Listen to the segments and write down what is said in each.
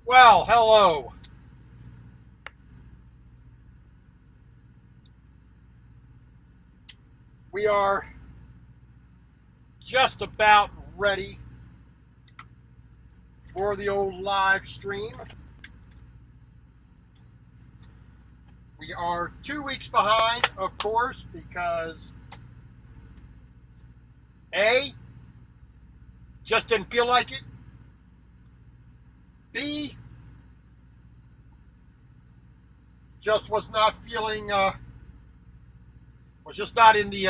Well, hello. We are just about ready for the old live stream. We are 2 weeks behind, of course, because A, just didn't feel like it. B, just was not feeling, was just not in the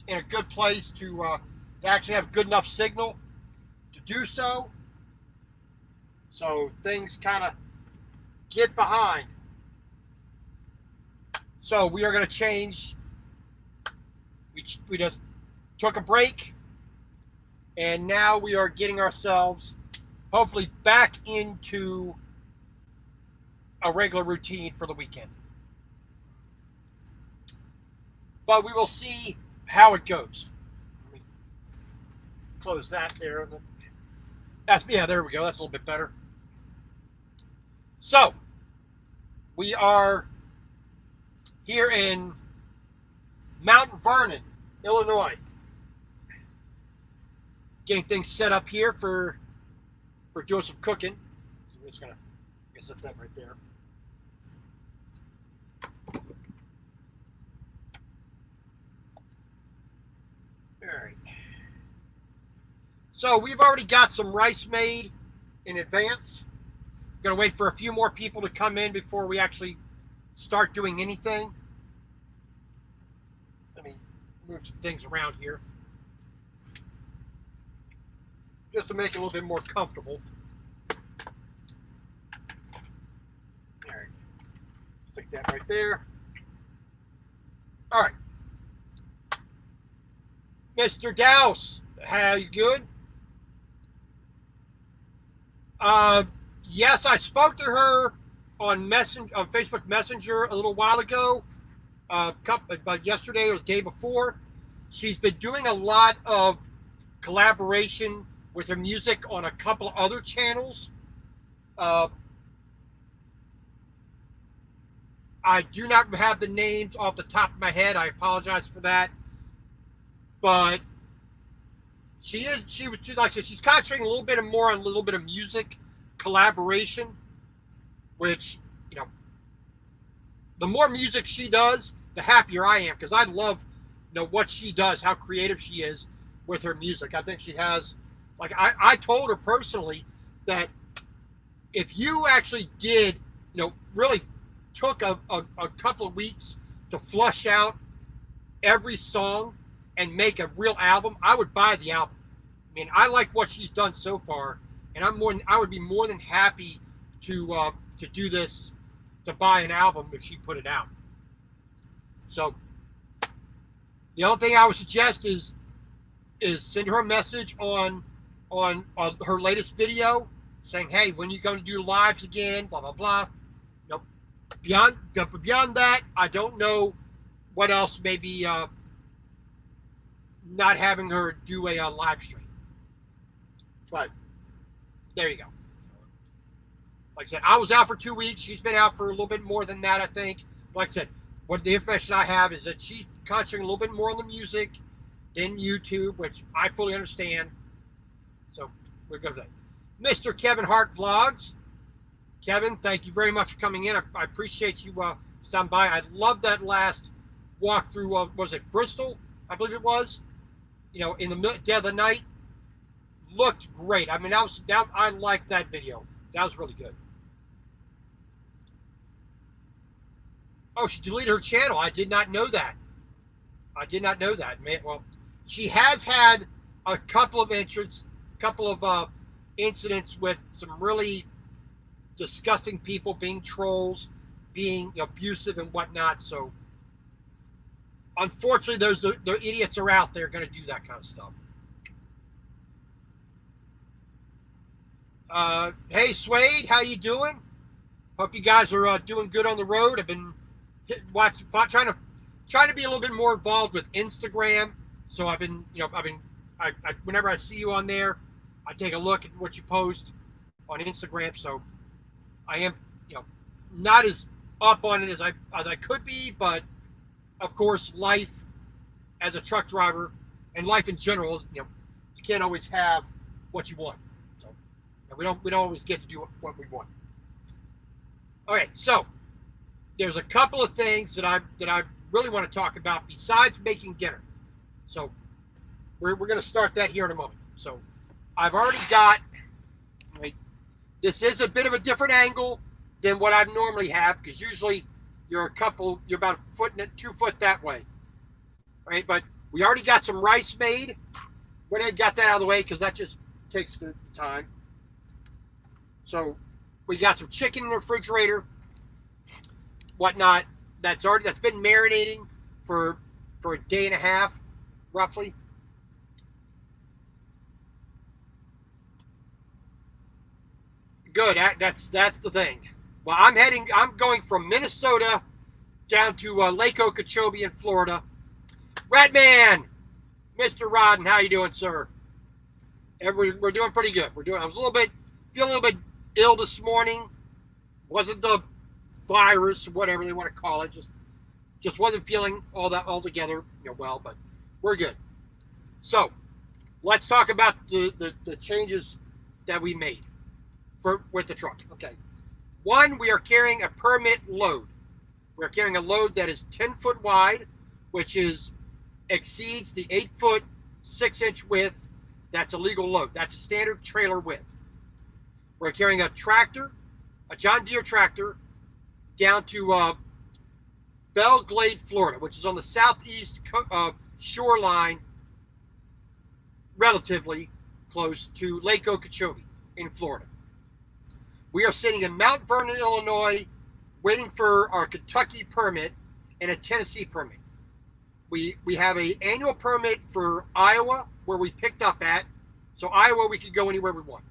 in a good place to actually have good enough signal to do so. So things kind of get behind. So we are going to change. We just took a break, and now we are getting ourselves hopefully back into a regular routine for the weekend. But we will see how it goes. Let me close that there. There we go. That's a little bit better. So, we are here in Mount Vernon, Illinois. Getting things set up here for doing some cooking. So we're just going to set that right there. All right. So we've already got some rice made in advance. Going to wait for a few more people to come in before we actually start doing anything. Let me move some things around here just to make it a little bit more comfortable. All right. Stick that right there. All right. Mr. Douse, how you good? Yes, I spoke to her on Facebook Messenger a little while ago, but yesterday or the day before. She's been doing a lot of collaboration with her music on a couple of other channels. I do not have the names off the top of my head. I apologize for that. But she was like I said, she's concentrating a little bit more on a little bit of music collaboration, which, the more music she does, the happier I am, because I love, what she does, how creative she is with her music. I think she has, I told her personally that if you actually did, really took a couple of weeks to flush out every song and make a real album, I would buy the album. I mean, I like what she's done so far, and I would be more than happy to do this, to buy an album if she put it out. So the only thing I would suggest is send her a message on her latest video saying, hey, when are you going to do lives again, blah blah blah. Beyond that, I don't know what else. Maybe not having her do a live stream. But there you go. Like I said, I was out for 2 weeks. She's been out for a little bit more than that, I think. Like I said, what the information I have is that she's concentrating a little bit more on the music than YouTube, which I fully understand. So we're good with that. Mr. Kevin Hart Vlogs. Kevin, thank you very much for coming in. I appreciate you stopping by. I love that last walkthrough. Was it Bristol? I believe it was. In the dead of the night. Looked great. I mean, I liked that video. That was really good. Oh, she deleted her channel. I did not know that. Man, well, she has had a couple of incidents with some really disgusting people being trolls, being abusive and whatnot. So, unfortunately, the idiots are out there going to do that kind of stuff. Hey, Suede, how you doing? Hope you guys are doing good on the road. I've been trying to be a little bit more involved with Instagram. So I've been, whenever I see you on there, I take a look at what you post on Instagram. So I am, not as up on it as I could be, but of course, life as a truck driver and life in general, you can't always have what you want. So we don't always get to do what we want. Okay, so there's a couple of things that I really want to talk about besides making dinner. So we're going to start that here in a moment. So I've already got, right, this is a bit of a different angle than what I normally have, because usually you're about 2 foot that way, right? But we already got some rice made. Went ahead and got that out of the way because that just takes the time. So we got some chicken in the refrigerator, whatnot. That's been marinating for a day and a half, roughly. Good. That's the thing. Well, I'm going from Minnesota down to Lake Okeechobee in Florida. Redman, Mr. Rodden, how you doing, sir? And we're doing pretty good. I was feeling a little bit ill this morning. Wasn't the virus, whatever they want to call it. Just wasn't feeling all together, well, but we're good. So let's talk about the changes that we made with the truck. Okay. One, we are carrying a permit load. We're carrying a load that is 10 foot wide, which exceeds the 8 foot 6 inch width. That's a legal load. That's a standard trailer width. We're carrying a tractor, a John Deere tractor, down to Belle Glade, Florida, which is on the southeast shoreline, relatively close to Lake Okeechobee in Florida. We are sitting in Mount Vernon, Illinois, waiting for our Kentucky permit and a Tennessee permit. We have an annual permit for Iowa, where we picked up at. So Iowa, we could go anywhere we want.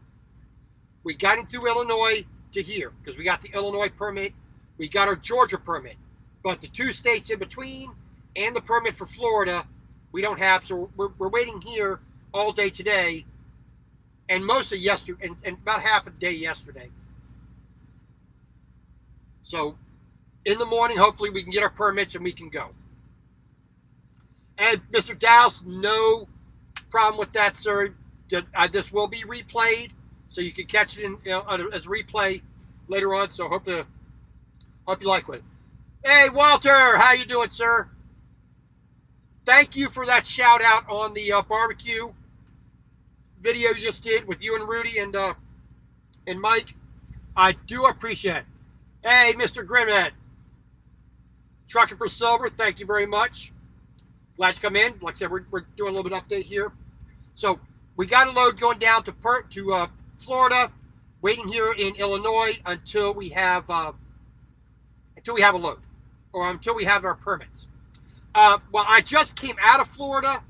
We got into Illinois to here because we got the Illinois permit. We got our Georgia permit. But the 2 states in between and the permit for Florida, we don't have. So we're waiting here all day today and most of yesterday and about half a day yesterday. So in the morning, hopefully we can get our permits and we can go. And Mr. Dowse, no problem with that, sir. This will be replayed, so you can catch it as a replay later on. So hope you like it. Hey, Walter, how you doing, sir? Thank you for that shout out on the barbecue video you just did with you and Rudy and Mike. I do appreciate it. Hey, Mr. Grimhead, Trucking for Silver, thank you very much. Glad to come in. Like I said, we're doing a little bit of update here. So we got a load going down to Florida, waiting here in Illinois until we have a load, or until we have our permits. Well, I just came out of Florida,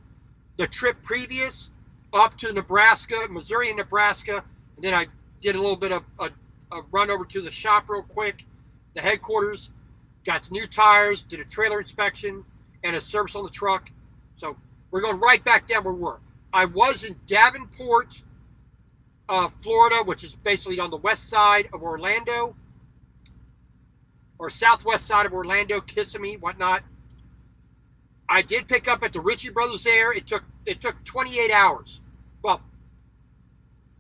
the trip previous, up to Nebraska, Missouri and Nebraska, and then I did a little bit of a run over to the shop real quick, the headquarters, got some new tires, did a trailer inspection, and a service on the truck. So we're going right back down where we were. I was in Davenport, Florida, which is basically on the west side of Orlando, or southwest side of Orlando, Kissimmee, whatnot. I did pick up at the Ritchie Brothers there. It took 28 hours. Well,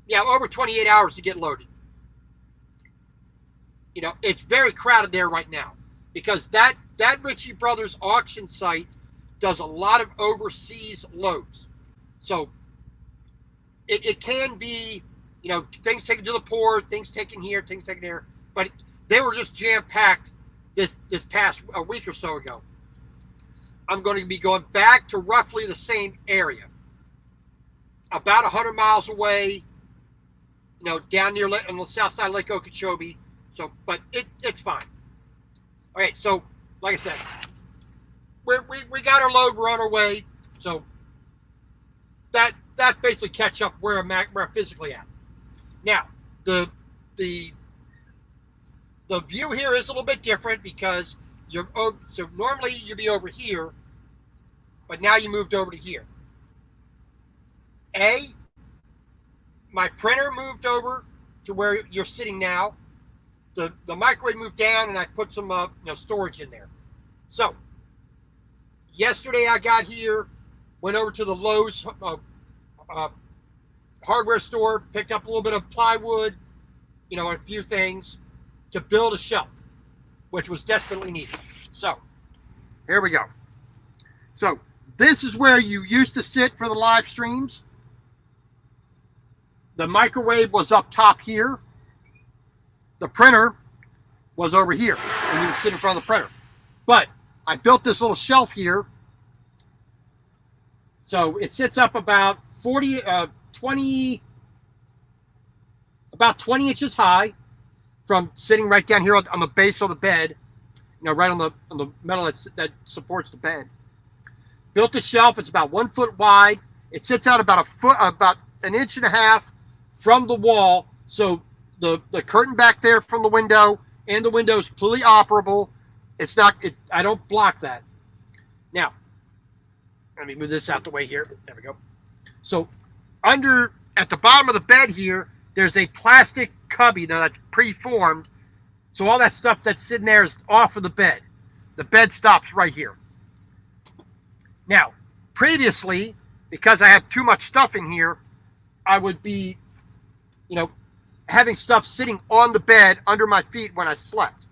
yeah, over 28 hours to get loaded. It's very crowded there right now because that Ritchie Brothers auction site does a lot of overseas loads. So it can be, things taken to the port, things taken here, things taken there. But they were just jam-packed this past a week or so ago. I'm going to be going back to roughly the same area, about 100 miles away, down near on the south side of Lake Okeechobee. So, but it's fine. All right, so like I said, we got our load. We're on our way. So that basically catch up where I'm physically at. Now the view here is a little bit different because so normally you'd be over here, but now you moved over to here. My printer moved over to where you're sitting now. the microwave moved down, and I put some storage in there. So yesterday I got here, went over to the Lowe's hardware store, picked up a little bit of plywood, and a few things to build a shelf, which was desperately needed. So here we go. So this is where you used to sit for the live streams. The microwave was up top here. The printer was over here, and you would sit in front of the printer. But I built this little shelf here. So it sits up about 20 inches high from sitting right down here on the base of the bed, right on the metal that supports the bed. Built a shelf. It's about 1 foot wide. It sits out about an inch and a half from the wall. So the curtain back there from the window, and the window is completely operable. I don't block that. Now, let me move this out the way here. There we go. So at the bottom of the bed here, there's a plastic cubby that's preformed. So all that stuff that's sitting there is off of the bed. The bed stops right here. Now, previously, because I had too much stuff in here, I would be, having stuff sitting on the bed under my feet when I slept.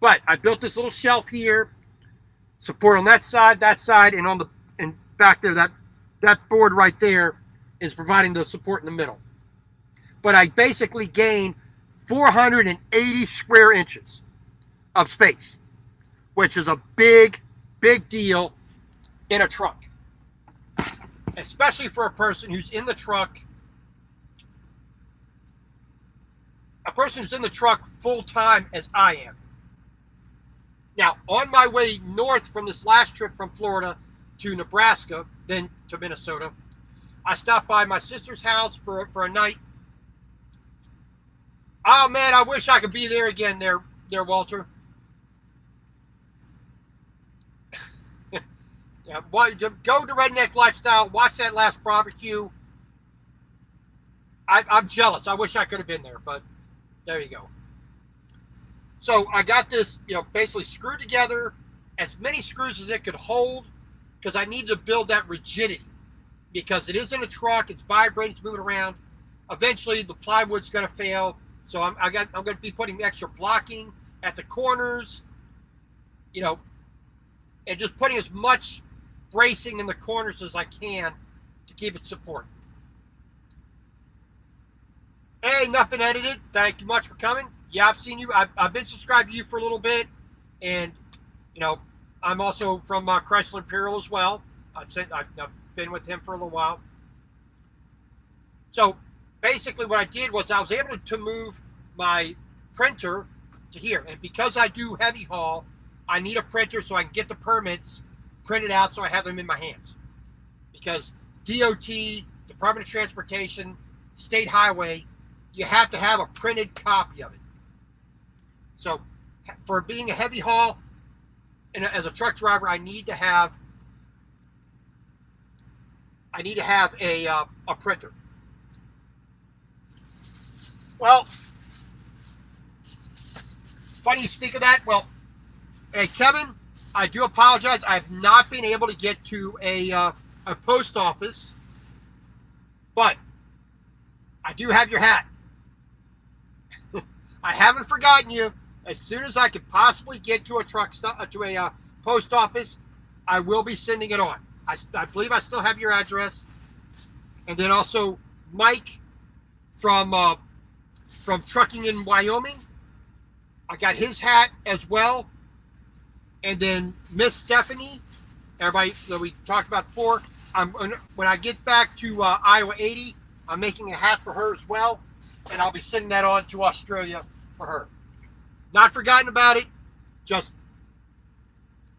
But I built this little shelf here, support on that side, and back there, that board right there is providing the support in the middle. But I basically gained 480 square inches of space, which is a big, big deal in a truck, especially for a person who's in the truck. A person who's in the truck full time as I am. Now, on my way north from this last trip from Florida to Nebraska, then to Minnesota, I stopped by my sister's house for a night. Oh man, I wish I could be there again there, Walter. Yeah, go to Redneck Lifestyle, watch that last barbecue. I'm jealous. I wish I could have been there, but there you go. So I got this, basically screwed together, as many screws as it could hold, because I need to build that rigidity. Because it is in a truck, it's vibrating, it's moving around. Eventually, the plywood's going to fail. So I'm going to be putting extra blocking at the corners, and just putting as much bracing in the corners as I can to keep it support. Hey, nothing edited. Thank you much for coming. Yeah, I've seen you. I've been subscribed to you for a little bit, and I'm also from Chrysler Imperial as well. I've been with him for a little while. So basically, what I did was I was able to move my printer to here, and because I do heavy haul, I need a printer so I can get the permits printed out so I have them in my hands. Because DOT, Department of Transportation, State Highway, you have to have a printed copy of it. So for being a heavy haul and as a truck driver, I need to have a printer. Well, funny you speak of that. Well, hey Kevin, I do apologize. I've not been able to get to a post office, but I do have your hat. I haven't forgotten you. As soon as I could possibly get to a post office, I will be sending it on. I believe I still have your address. And then also Mike from Trucking in Wyoming. I got his hat as well. And then Miss Stephanie, everybody that we talked about before. When I get back to Iowa 80, I'm making a hat for her as well. And I'll be sending that on to Australia for her. Not forgotten about it, just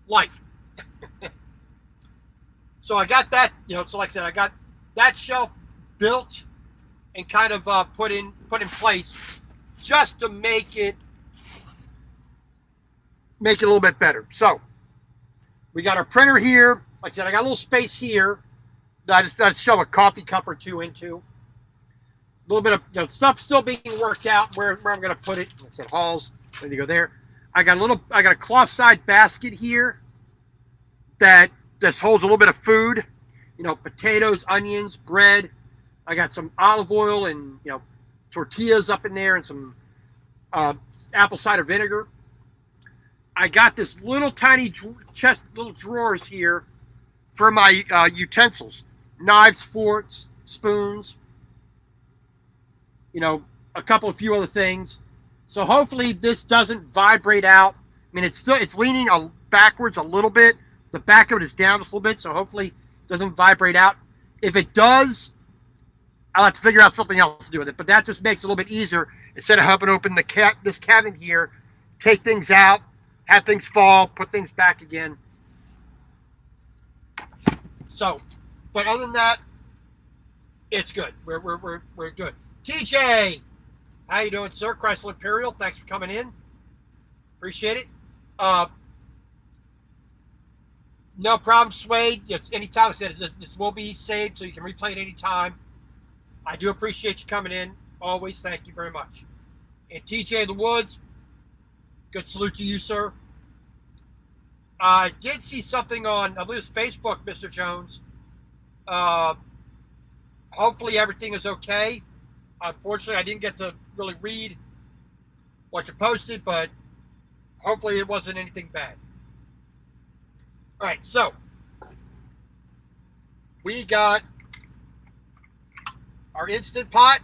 life. So I got that, so like I said, I got that shelf built and kind of put in place just to make it a little bit better. So we got our printer here. Like I said, I got a little space here that I just shove a coffee cup or two into. little bit of stuff still being worked out where I'm going to put it. I said Halls. There you go. There. I got a cloth side basket here that just holds a little bit of food. Potatoes, onions, bread. I got some olive oil and tortillas up in there and some apple cider vinegar. I got this little tiny little drawers here for my utensils, knives, forks, spoons. A few other things. So hopefully this doesn't vibrate out. I mean, it's leaning backwards a little bit. The back of it is down just a little bit, so hopefully it doesn't vibrate out. If it does, I'll have to figure out something else to do with it. But that just makes it a little bit easier instead of having to open this cabinet here, take things out, have things fall, put things back again. So, but other than that, it's good. We're good. TJ, how you doing, sir? Chrysler Imperial, thanks for coming in. Appreciate it. No problem, Swade. Anytime. I said this will be saved, so you can replay it anytime. I do appreciate you coming in. Always, thank you very much. And TJ in the Woods, good salute to you, sir. I did see something on, I believe it's Facebook, Mr. Jones. Hopefully everything is okay. Unfortunately, I didn't get to really read what you posted, but hopefully it wasn't anything bad. All right, so we got our Instant Pot.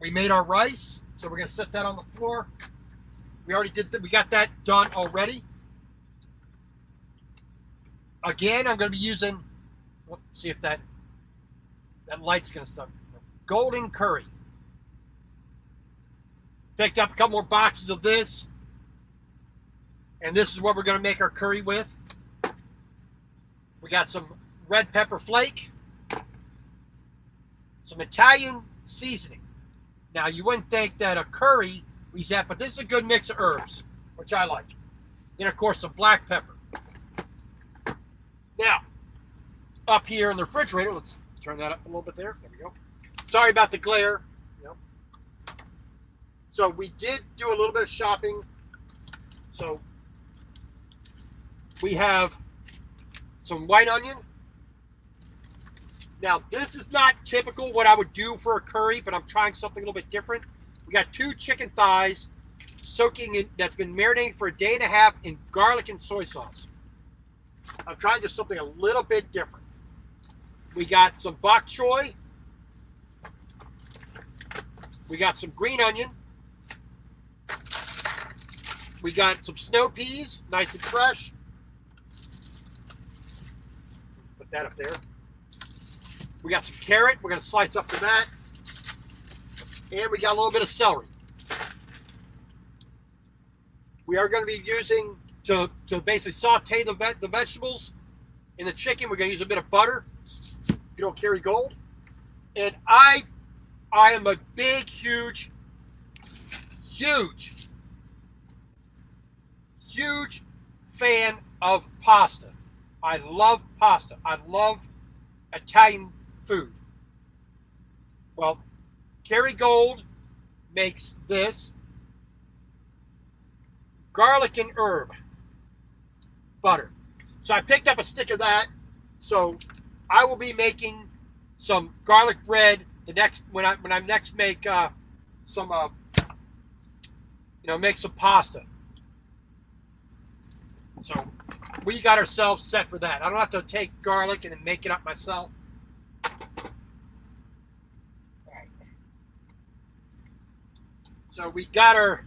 We made our rice, so we're going to set that on the floor. We already did that. We got that done already. Again, I'm going to be using, let's see if that light's going to stop. Golden Curry. Picked up a couple more boxes of this. And this is what we're going to make our curry with. We got some red pepper flake. Some Italian seasoning. Now, you wouldn't think that a curry we use that, but this is a good mix of herbs, which I like. Then, of course, some black pepper. Now, up here in the refrigerator, let's turn that up a little bit there. There we go. Sorry about the glare. So we did do a little bit of shopping. So we have some white onion. Now, this is not typical what I would do for a curry, but I'm trying something a little bit different. We got 2 chicken thighs soaking in, that's been marinating for a day and a half in garlic and soy sauce. I'm trying just something a little bit different. We got some bok choy. We got some green onion. We got some snow peas, nice and fresh. Put that up there. We got some carrot. We're going to slice up to that. And we got a little bit of celery. We are going to be using, to basically saute the vegetables in the chicken, we're going to use a bit of butter. Kerrygold. And I am a big, huge fan of pasta. I love pasta. I love Italian food. Well, Kerrygold makes this garlic and herb butter. So I picked up a stick of that. So I will be making some garlic bread when I next make make some pasta. So we got ourselves set for that. I don't have to take garlic and then make it up myself. All right. So we got our.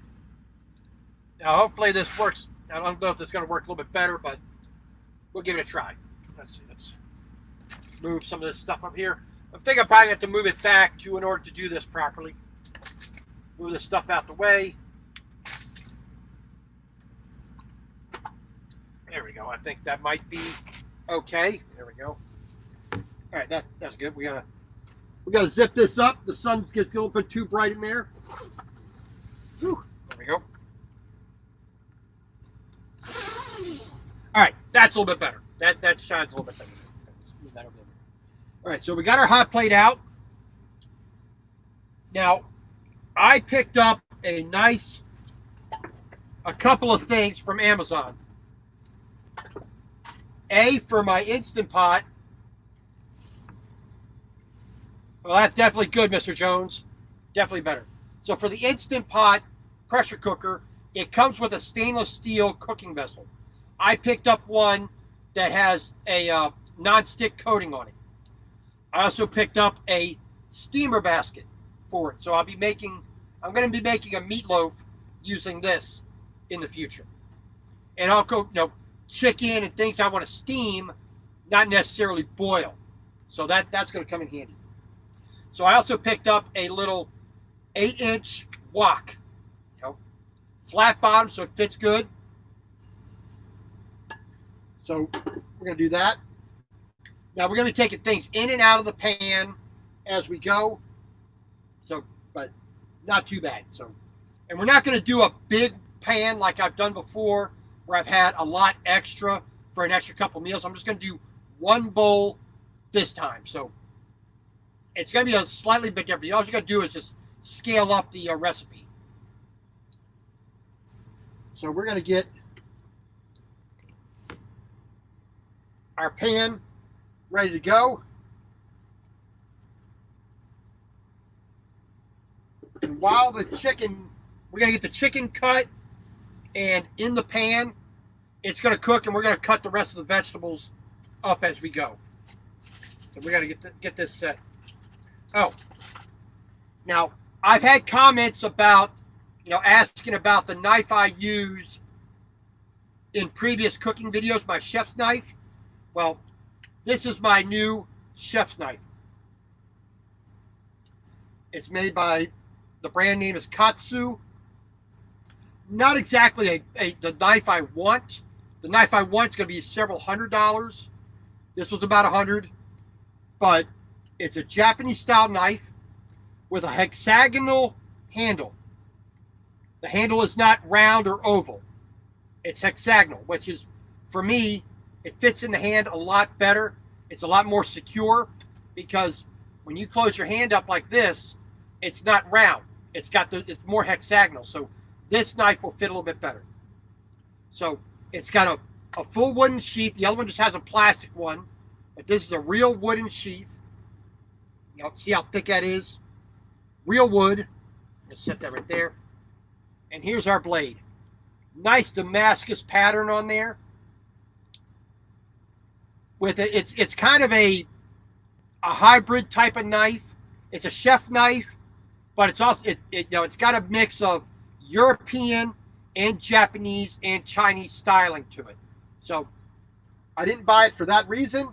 Now hopefully this works. I don't know if this is going to work a little bit better, but we'll give it a try. Let's see. Let's move some of this stuff up here. I think I probably have to move it back in order to do this properly. Move this stuff out the way. There we go. I think that might be okay. There we go. All right, that's good. We gotta zip this up. The sun gets a little bit too bright in there. Whew. There we go. All right, that's a little bit better. That shines a little bit better. Move that over there. All right, so we got our hot plate out. Now, I picked up a couple of things from Amazon. For my Instant Pot. Well, that's definitely good, Mr. Jones. Definitely better. So for the Instant Pot pressure cooker, it comes with a stainless steel cooking vessel. I picked up one that has a non-stick coating on it. I also picked up a steamer basket for it. So I'm going to be making a meatloaf using this in the future. And I'll go, chicken and things I want to steam, not necessarily boil. So that's going to come in handy. So I also picked up a little 8-inch wok, flat bottom so it fits good. So we're going to do that. Now we're going to be taking things in and out of the pan as we go. So, but not too bad. So, and we're not going to do a big pan like I've done before, where I've had a lot extra for an extra couple meals. I'm just going to do one bowl this time. So it's going to be a slightly bit different. All you're going to do is just scale up the recipe. So we're going to get our pan ready to go. And while we're going to get the chicken cut and in the pan, it's going to cook, and we're going to cut the rest of the vegetables up as we go. So we got to get this set. Oh, now I've had comments about, asking about the knife I use in previous cooking videos, my chef's knife. Well, this is my new chef's knife. It's made by, the brand name is Katsu. Not exactly the knife I want. The knife I want is going to be several $100s. This was about $100, but it's a Japanese style knife with a hexagonal handle. The handle is not round or oval. It's hexagonal, which is, for me, it fits in the hand a lot better. It's a lot more secure, because when you close your hand up like this, it's not round. It's more hexagonal. So this knife will fit a little bit better. So it's got a full wooden sheath. The other one just has a plastic one, but this is a real wooden sheath. See how thick that is? Real wood. Let's set that right there. And here's our blade. Nice Damascus pattern on there. With it, it's kind of a hybrid type of knife. It's a chef knife, but it's also it's got a mix of European and Japanese and Chinese styling to it. So I didn't buy it for that reason.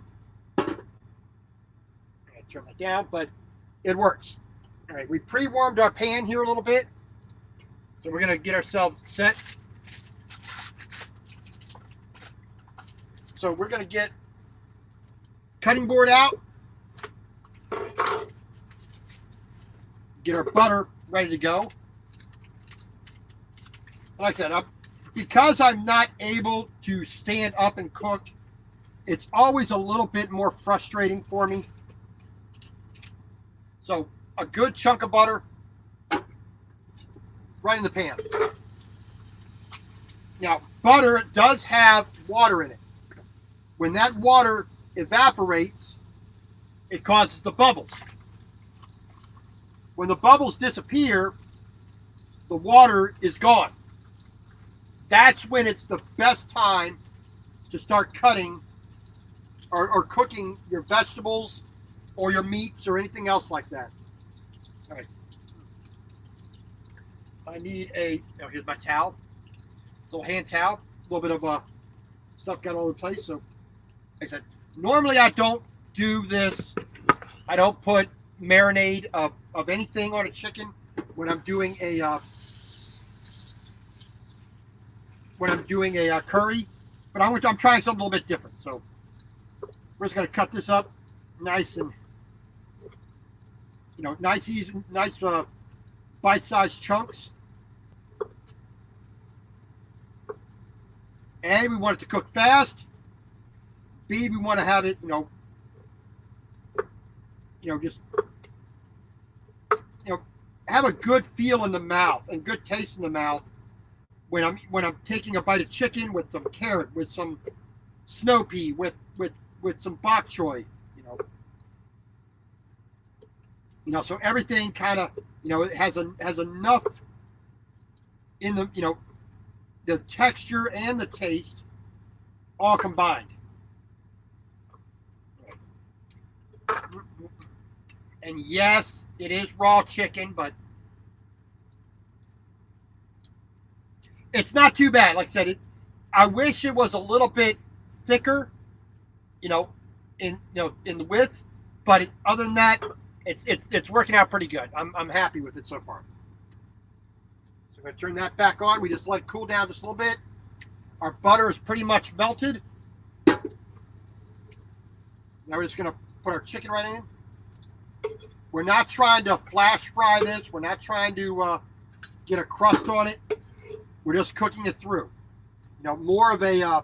I turn that down, but it works. All right, we pre-warmed our pan here a little bit, so we're gonna get ourselves set. So we're gonna get cutting board out, get our butter ready to go. Like I said, because I'm not able to stand up and cook, it's always a little bit more frustrating for me. So a good chunk of butter right in the pan. Now, butter does have water in it. When that water evaporates, it causes the bubbles. When the bubbles disappear, the water is gone. That's when it's the best time to start cutting or cooking your vegetables or your meats or anything else like that. All right. I need here's my towel, little hand towel, a little bit of stuff got all over the place. So, like I said, normally I don't do this. I don't put marinade of anything on a chicken when I'm doing a curry, but I'm trying something a little bit different. So we're just going to cut this up nice and nice, easy, nice bite-sized chunks. A, we want it to cook fast. B, we want to have it, just have a good feel in the mouth and good taste in the mouth when I'm taking a bite of chicken with some carrot, with some snow pea, with some bok choy, so everything kind of, it has enough in the, the texture and the taste all combined. And yes, it is raw chicken, but it's not too bad. Like I said, I wish it was a little bit thicker, in the width, but other than that, it's working out pretty good. I'm happy with it so far. So I'm going to turn that back on. We just let it cool down just a little bit. Our butter is pretty much melted. Now we're just going to put our chicken right in. We're not trying to flash fry this. We're not trying to get a crust on it. We're just cooking it through. More of a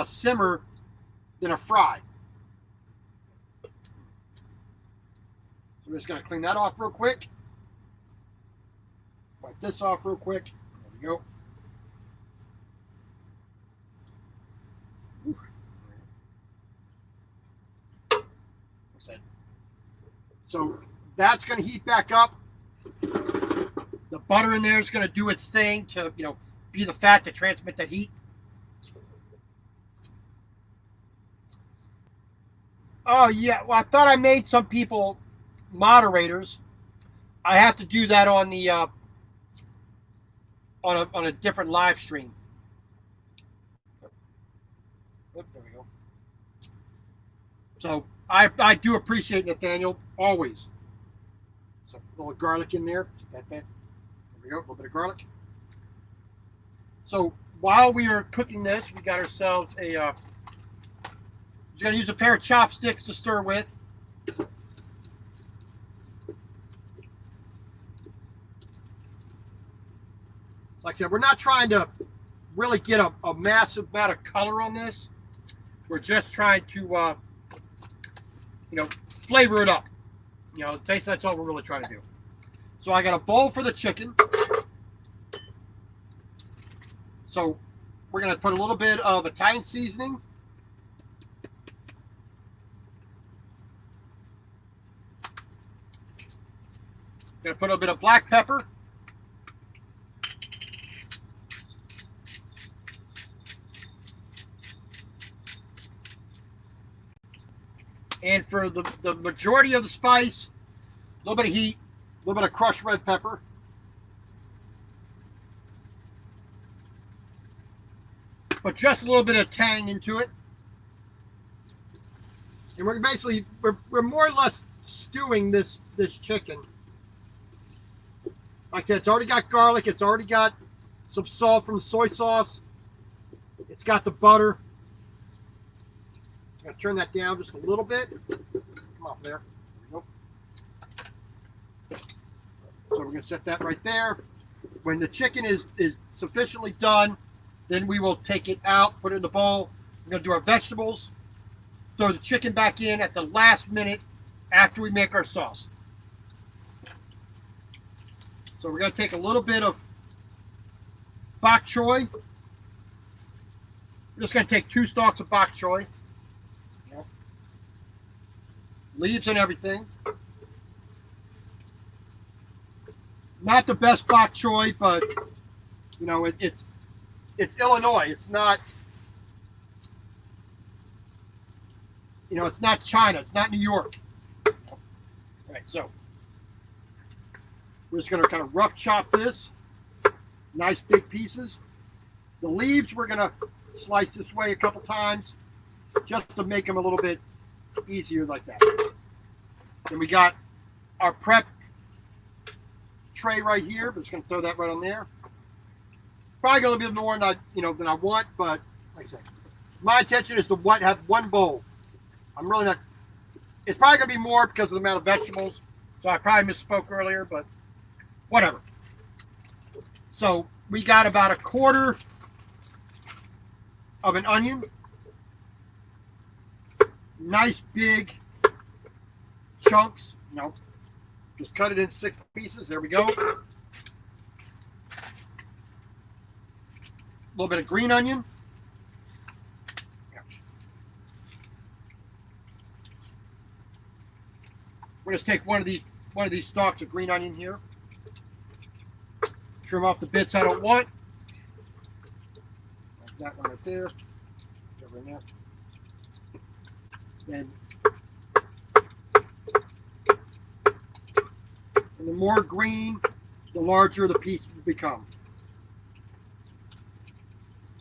simmer than a fry. So we're just going to clean that off real quick. Wipe this off real quick. There we go. So that's going to heat back up. The butter in there is going to do its thing to, be the fat to transmit that heat. Oh yeah, well I thought I made some people moderators. I have to do that on the on a different live stream. There we go. So I do appreciate Nathaniel always. So a little garlic in there. There we go. A little bit of garlic. So while we are cooking this, we got ourselves a. We're going to use a pair of chopsticks to stir with. Like I said, we're not trying to really get a massive amount of color on this. We're just trying to, flavor it up. Taste, that's all we're really trying to do. So I got a bowl for the chicken. So we're going to put a little bit of Italian seasoning. Going to put a little bit of black pepper. And for the majority of the spice, a little bit of heat, a little bit of crushed red pepper. But just a little bit of tang into it. And we're basically, we're more or less stewing this chicken. Like I said, it's already got garlic. It's already got some salt from the soy sauce. It's got the butter. I'm going to turn that down just a little bit. Come off there. There we go. So we're going to set that right there. When the chicken is sufficiently done, then we will take it out, put it in the bowl. We're going to do our vegetables. Throw the chicken back in at the last minute after we make our sauce. So we're going to take a little bit of bok choy. We're just going to take 2 stalks of bok choy. Leaves and everything. Not the best bok choy, but it's Illinois. It's not it's not China. It's not New York. All right, so we're just going to kind of rough chop this. Nice big pieces. The leaves we're going to slice this way a couple times just to make them a little bit easier like that. Then we got our prep tray right here. I'm just going to throw that right on there. Probably going to be more than I want, but like I said, my intention is to have one bowl. I'm really not. It's probably going to be more because of the amount of vegetables. So I probably misspoke earlier, but whatever. So we got about 1/4 of an onion. Nice big chunks, Just cut it in 6 pieces. There we go. A little bit of green onion. We're going to take one of these stalks of green onion here. Trim off the bits I don't want. Like that one right there. Over in there. And the more green, the larger the piece will become.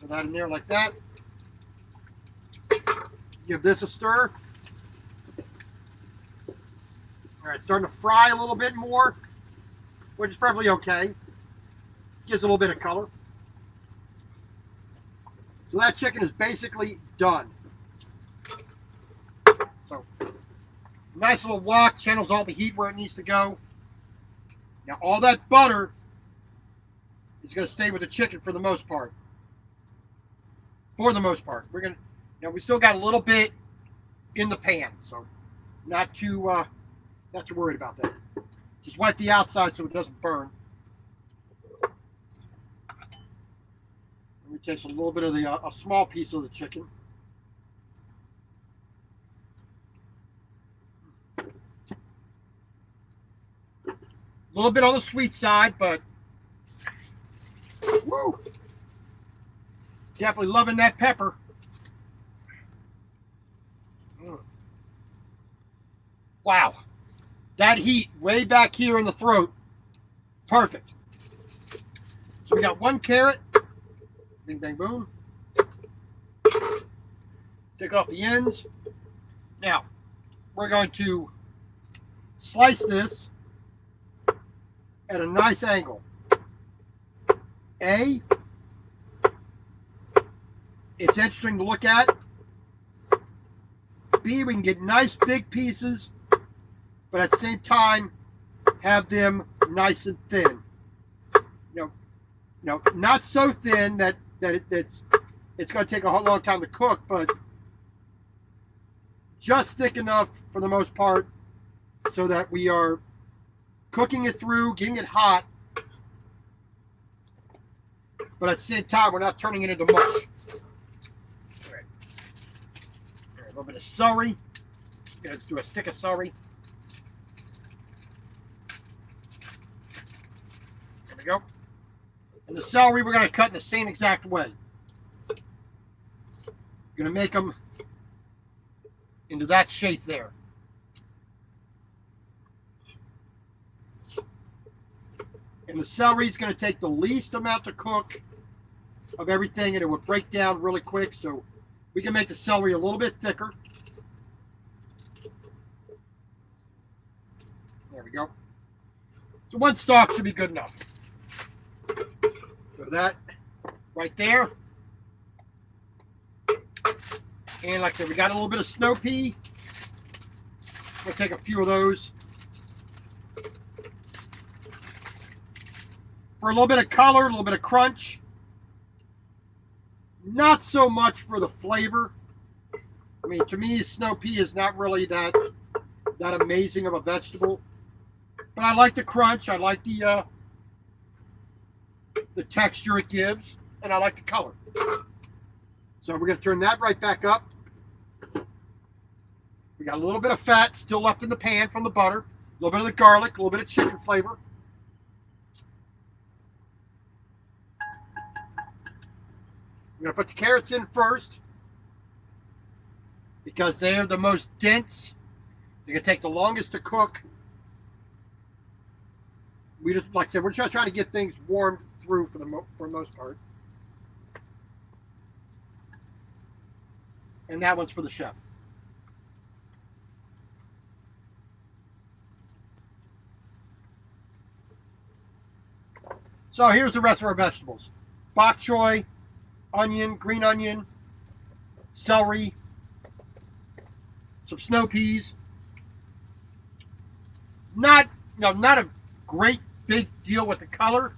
Put that in there like that. Give this a stir. All right, starting to fry a little bit more, which is probably okay. Gives a little bit of color. So that chicken is basically done. So, nice little wok, channels all the heat where it needs to go. Now, all that butter is going to stay with the chicken for the most part. For the most part. We're going to, we still got a little bit in the pan, so not too worried about that. Just wipe the outside so it doesn't burn. Let me taste a little bit of a small piece of the chicken. A little bit on the sweet side, but woo, definitely loving that pepper. Wow. That heat way back here in the throat. Perfect. So we got 1 carrot. Bing, bang, boom. Take off the ends. Now, we're going to slice this at a nice angle. A, it's interesting to look at. B, we can get nice big pieces, but at the same time, have them nice and thin. Not so thin that it's going to take a whole long time to cook, but just thick enough for the most part so that we are cooking it through, getting it hot, but at the same time, we're not turning it into mush. All right. A little bit of celery. Let's do a stick of celery. There we go. And the celery we're going to cut in the same exact way. We're going to make them into that shape there. And the celery is going to take the least amount to cook of everything, and it will break down really quick, so we can make the celery a little bit thicker. There we go. So 1 stalk should be good enough. So that right there. And like I said, we got a little bit of snow pea. We'll take a few of those. For a little bit of color, a little bit of crunch. Not so much for the flavor. I mean, to me, snow pea is not really that amazing of a vegetable. But I like the crunch. I like the texture it gives. And I like the color. So we're going to turn that right back up. We got a little bit of fat still left in the pan from the butter. A little bit of the garlic, a little bit of chicken flavor. We're going to put the carrots in first because they are the most dense. They're going to take the longest to cook. We just, like I said, we're just trying to get things warmed through for the most part. And that one's for the chef. So here's the rest of our vegetables. Bok choy, onion, green onion, celery, some snow peas. Not a great big deal with the color.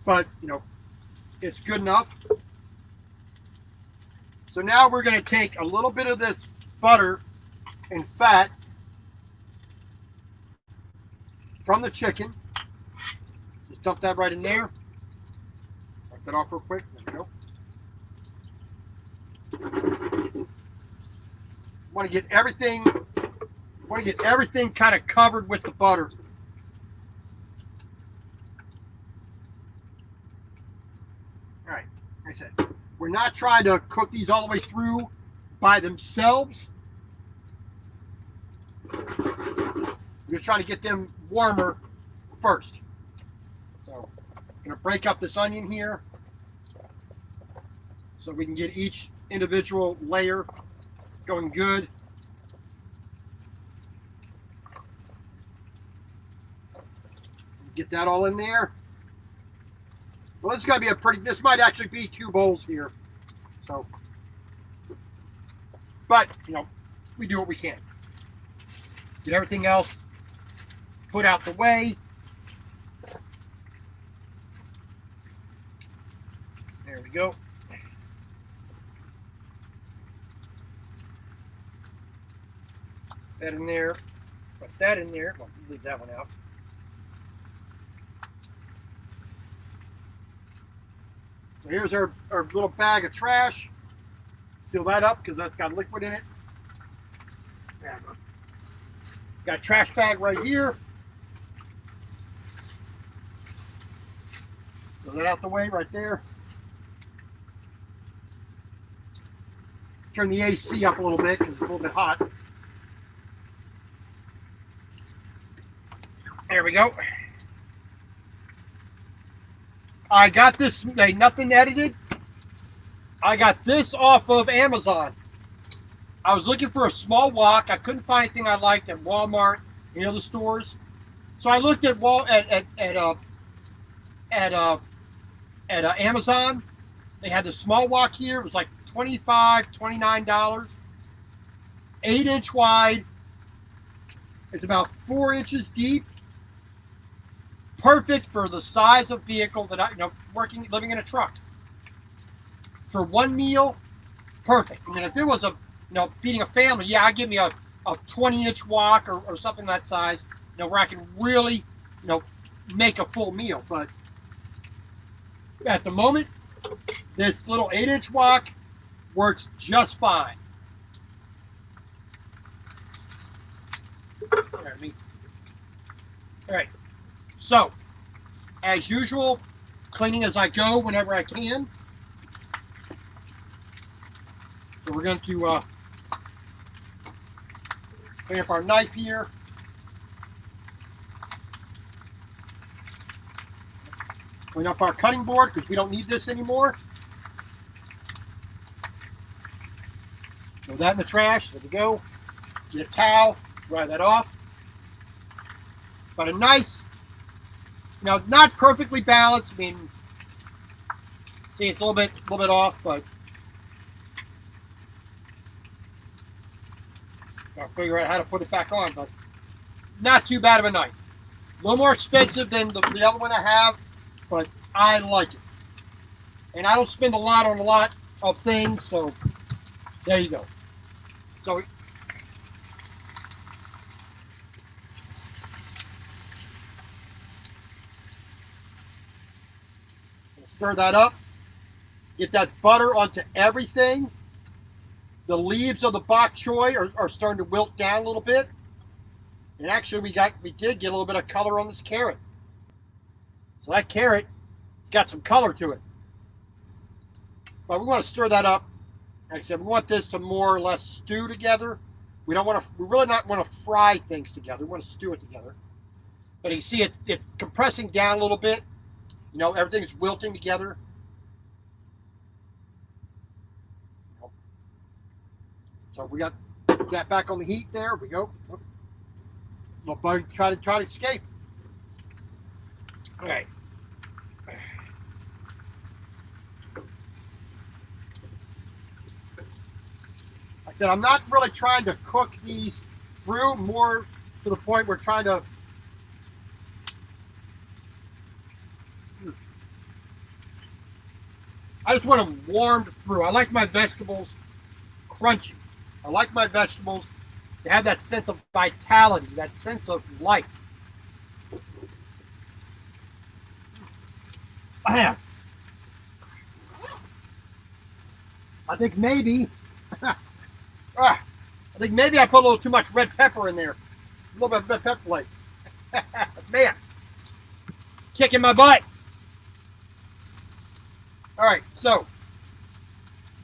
But, it's good enough. So now we're going to take a little bit of this butter and fat from the chicken. Just dump that right in there. Wipe that off real quick. There we go. Want to get everything kind of covered with the butter. All right, like I said, we're not trying to cook these all the way through by themselves. We're just trying to get them warmer first. So I'm going to break up this onion here so we can get each individual layer going good. Get that all in there. Well, this is going to be this might actually be 2 bowls here. So, but, we do what we can. Get everything else put out the way. There we go. That in there. Put that in there. Well, leave that one out. So here's our little bag of trash. Seal that up because that's got liquid in it. Got a trash bag right here. Throw that out the way right there. Turn the AC up a little bit because it's a little bit hot. There we go. I got this, nothing edited. I got this off of Amazon. I was looking for a small wok. I couldn't find anything I liked at Walmart and other stores. So I looked at Amazon. They had the small wok here. It was like $25, $29. 8-inch wide. It's about 4 inches deep. Perfect for the size of vehicle that living in a truck. For one meal, perfect. I mean, if it was feeding a family, yeah, I'd give me a 20-inch wok or something that size, where I can really, make a full meal. But at the moment, this little 8-inch wok works just fine. All right. So, as usual, cleaning as I go whenever I can. So we're going to clean up our knife here. Clean up our cutting board because we don't need this anymore. Throw that in the trash. There we go. Get a towel. Dry that off. But a nice, not perfectly balanced. I mean, see, it's a little bit off, but I'll figure out how to put it back on. But not too bad of a knife. A little more expensive than the other one I have, but I like it. And I don't spend a lot on a lot of things, so there you go. So stir that up. Get that butter onto everything. The leaves of the bok choy are starting to wilt down a little bit. And actually we did get a little bit of color on this carrot. So that carrot, it's got some color to it. But we want to stir that up. Like I said, we want this to more or less stew together. We really not want to fry things together. We want to stew it together. But you see it's compressing down a little bit. Everything's wilting together. So we got that back on the heat there. We go. Little butter try to escape. All right. Like I said, I'm not really trying to cook these through, more to the point we're trying to I just want them warmed through. I like my vegetables crunchy. I like my vegetables to have that sense of vitality, that sense of life. I think maybe, I think maybe I put a little too much red pepper in there. A little bit of red pepper flake. Man, kicking my butt. All right, so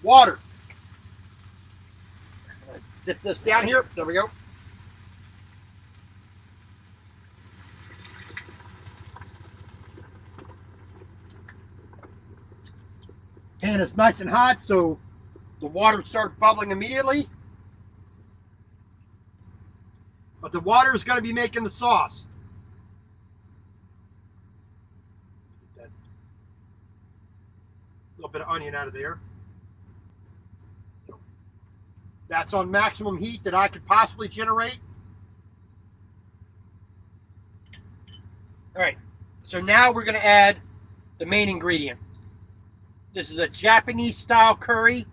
water. Dip this down here. There we go. Pan is nice and hot, so the water starts bubbling immediately. But the water is going to be making the sauce. Get that little bit of onion out of there. That's on maximum heat that I could possibly generate. All right, so now we're going to add the main ingredient. This is a Japanese style curry.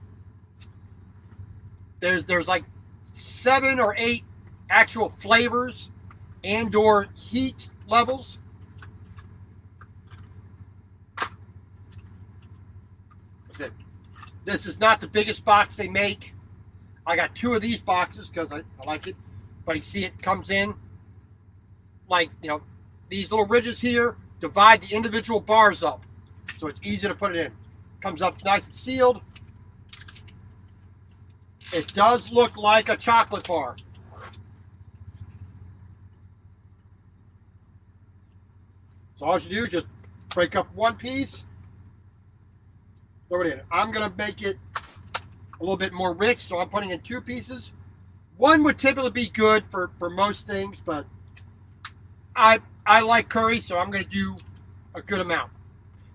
There's like 7 or 8 actual flavors and or heat levels. This is not the biggest box they make. I got 2 of these boxes because I like it. But you see it comes in like, you know, these little ridges here divide the individual bars up. So it's easy to put it in. Comes up nice and sealed. It does look like a chocolate bar. So all you do is just break up one piece, throw it in. I'm going to make it a little bit more rich, so I'm putting in 2 pieces. One would typically be good for most things, but I like curry, so I'm going to do a good amount.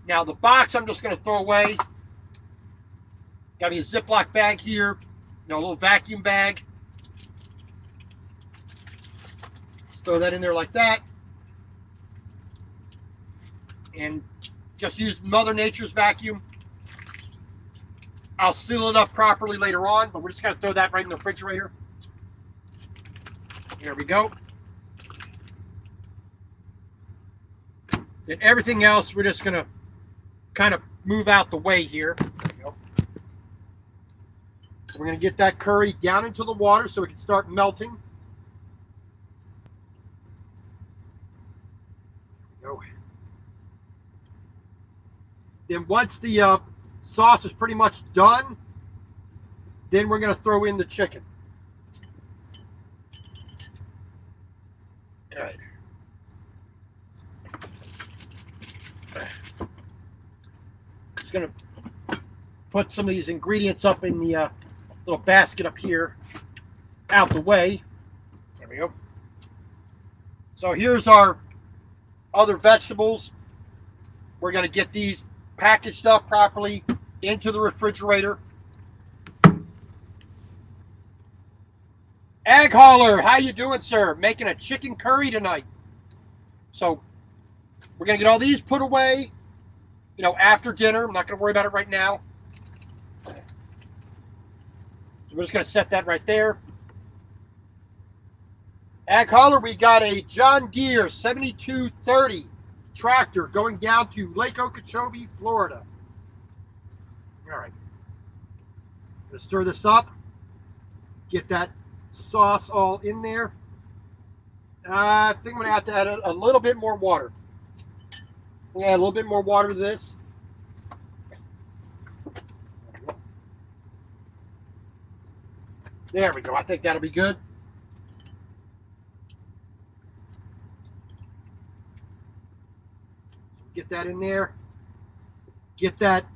Now the box I'm just going to throw away. Got me a Ziploc bag here, you know, a little vacuum bag. Just throw that in there like that. And just use Mother Nature's vacuum. I'll seal it up properly later on, but we're just going to throw that right in the refrigerator. There we go. Then everything else, we're just going to kind of move out the way here. There we go. We're going to get that curry down into the water so it can start melting. There we go. Then once the sauce is pretty much done, then we're going to throw in the chicken. All right. Just going to put some of these ingredients up in the little basket up here, out the way. There we go. So here's our other vegetables. We're going to get these packaged up properly into the refrigerator. Egg Hauler, how you doing, sir? Making a chicken curry tonight. So we're going to get all these put away, you know, after dinner. I'm not going to worry about it right now. So we're just going to set that right there. Egg Hauler, we got a John Deere 7230 tractor going down to Lake Okeechobee, Florida. All right. Let's stir this up. Get that sauce all in there. I think I'm going to have to add a little bit more water. I'm going to add a little bit more water to this. There we go. I think that'll be good. Get that in there. Get that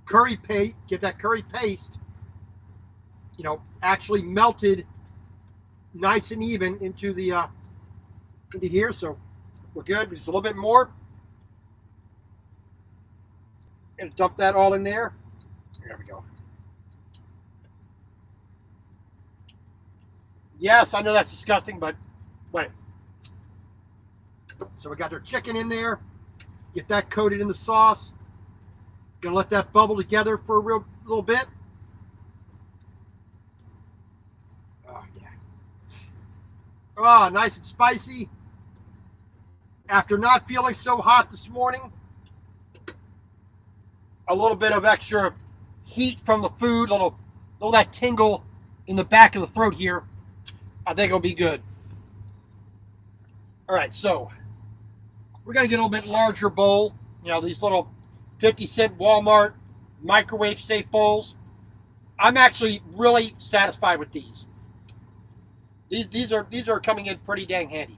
curry paste, you know, actually melted nice and even into the into here. So we're good. Just a little bit more. And dump that all in there. There we go. Yes, I know that's disgusting, but whatever. So we got our chicken in there. Get that coated in the sauce. Gonna let that bubble together for a little bit. Ah, nice and spicy. After not feeling so hot this morning, a little bit of extra heat from the food, little that tingle in the back of the throat here, I think it'll be good. All right, so we're gonna get a little bit larger bowl. You know, these little 50-cent Walmart microwave safe bowls. I'm actually really satisfied with these. These are coming in pretty dang handy.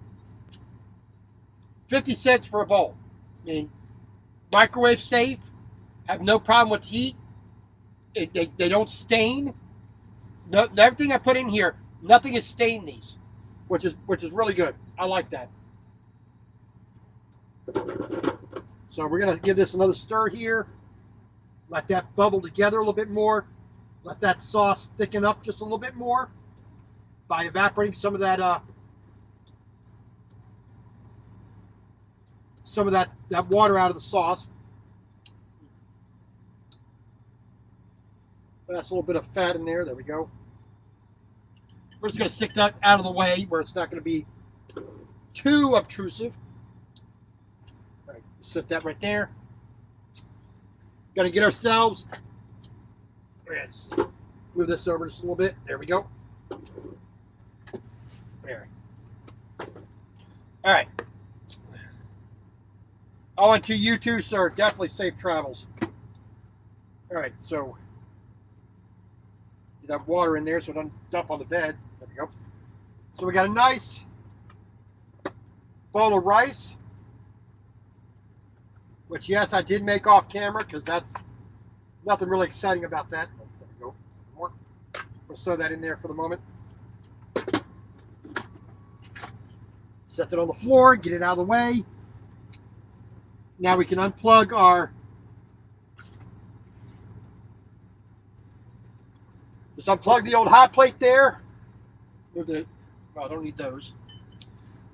50 cents for a bowl. I mean, microwave safe, have no problem with heat. They don't stain. No, everything I put in here, nothing has stained these, which is really good. I like that. So we're gonna give this another stir here. Let that bubble together a little bit more. Let that sauce thicken up just a little bit more by evaporating some of that water out of the sauce. That's a little bit of fat in there. There we go. We're just going to stick that out of the way where it's not going to be too obtrusive. All right, set that right there. Got to get ourselves. Let's move this over just a little bit. There we go. There. All right. Oh, and to you too, sir. Definitely safe travels. All right, so get that water in there so it doesn't dump on the bed. There we go. So we got a nice bowl of rice, which, yes, I did make off camera because that's nothing really exciting about that. There we go. More. We'll throw that in there for the moment. Set it on the floor, get it out of the way. Now we can unplug our, just unplug the old hot plate there. Move the, well, I don't need those.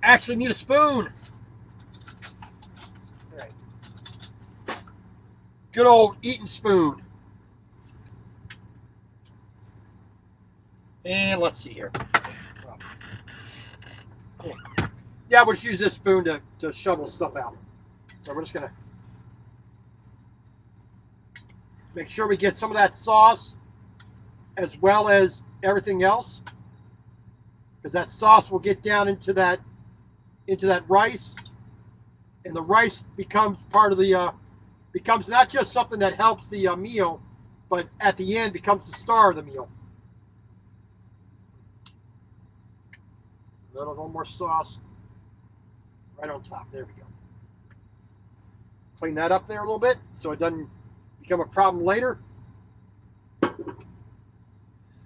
Actually need a spoon. All right. Good old eating spoon. And let's see here. Yeah, we'll just use this spoon to shovel stuff out. So we're just going to make sure we get some of that sauce as well as everything else, because that sauce will get down into that rice, and the rice becomes part of the becomes not just something that helps the meal, but at the end becomes the star of the meal. A little more sauce right on top. There we go. Clean that up there a little bit so it doesn't become a problem later.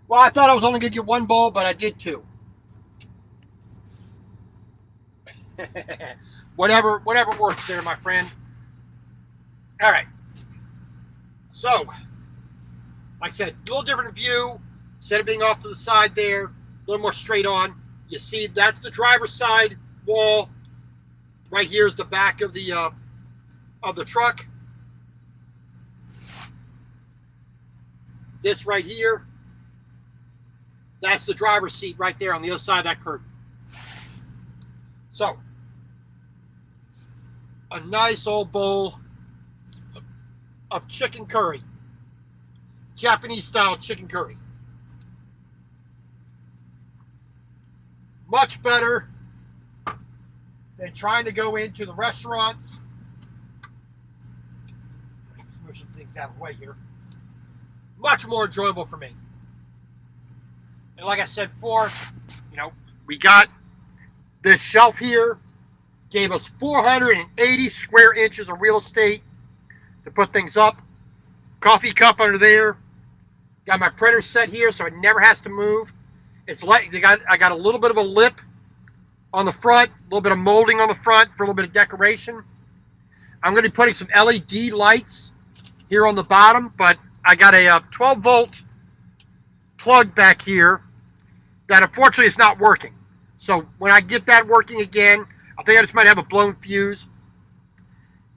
Well, I thought I was only going to get one bowl, but I did two. whatever works there, my friend. All right. So, like I said, a little different view. Instead of being off to the side there, a little more straight on. You see, that's the driver's side wall. Right here is the back of the truck. This right here, that's the driver's seat right there on the other side of that curtain. So, a nice old bowl of chicken curry. Japanese style chicken curry. Much better than trying to go into the restaurants. Let's move some things out of the way here. Much more enjoyable for me. And like I said before, you know, we got this shelf here. Gave us 480 square inches of real estate to put things up. Coffee cup under there. Got my printer set here so it never has to move. It's like I got a little bit of a lip on the front, a little bit of molding on the front for a little bit of decoration. I'm going to be putting some LED lights here on the bottom, but I got a 12-volt plug back here that unfortunately is not working. So when I get that working again, I think I just might have a blown fuse.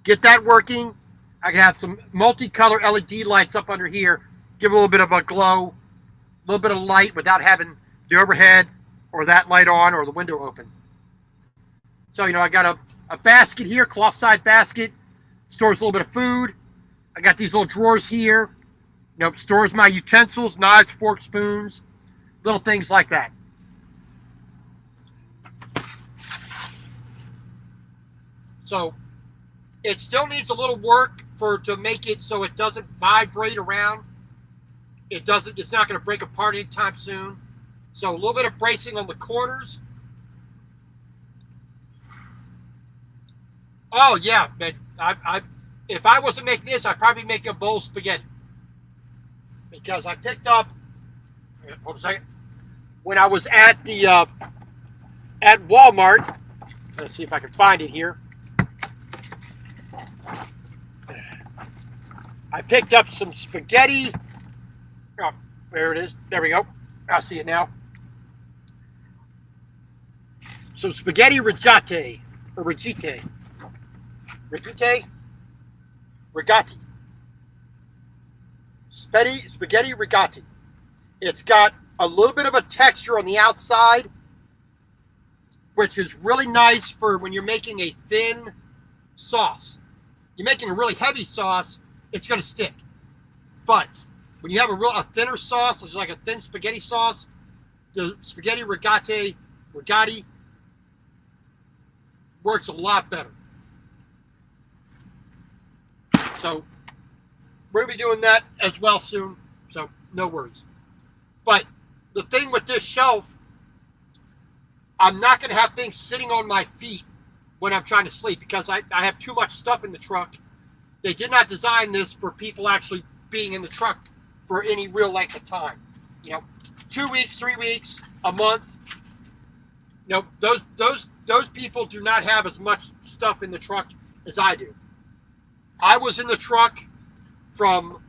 Get that working. I can have some multicolor LED lights up under here, give a little bit of a glow, a little bit of light without having the overhead or that light on or the window open. So, I got a basket here, cloth side basket, stores a little bit of food. I got these little drawers here, stores my utensils, knives, forks, spoons, little things like that. So it still needs a little work to make it so it doesn't vibrate around. It's not going to break apart anytime soon. So a little bit of bracing on the corners. Oh yeah, man. If I wasn't making this, I'd probably make a bowl of spaghetti. Because I picked up, hold a second, when I was at at Walmart. Let's see if I can find it here. I picked up some spaghetti. Oh, there it is. There we go. I see it now. Some spaghetti rigati, or rigite. Rigate? Rigati. Spaghetti rigati. It's got a little bit of a texture on the outside, which is really nice for when you're making a thin sauce. You're making a really heavy sauce, it's going to stick. But when you have a thinner sauce, like a thin spaghetti sauce, the spaghetti rigati works a lot better. So we're going to be doing that as well soon. So no worries. But the thing with this shelf, I'm not going to have things sitting on my feet when I'm trying to sleep because I have too much stuff in the truck. They did not design this for people actually being in the truck for any real length of time. 2 weeks, 3 weeks, a month. Those people do not have as much stuff in the truck as I do. I was in the truck from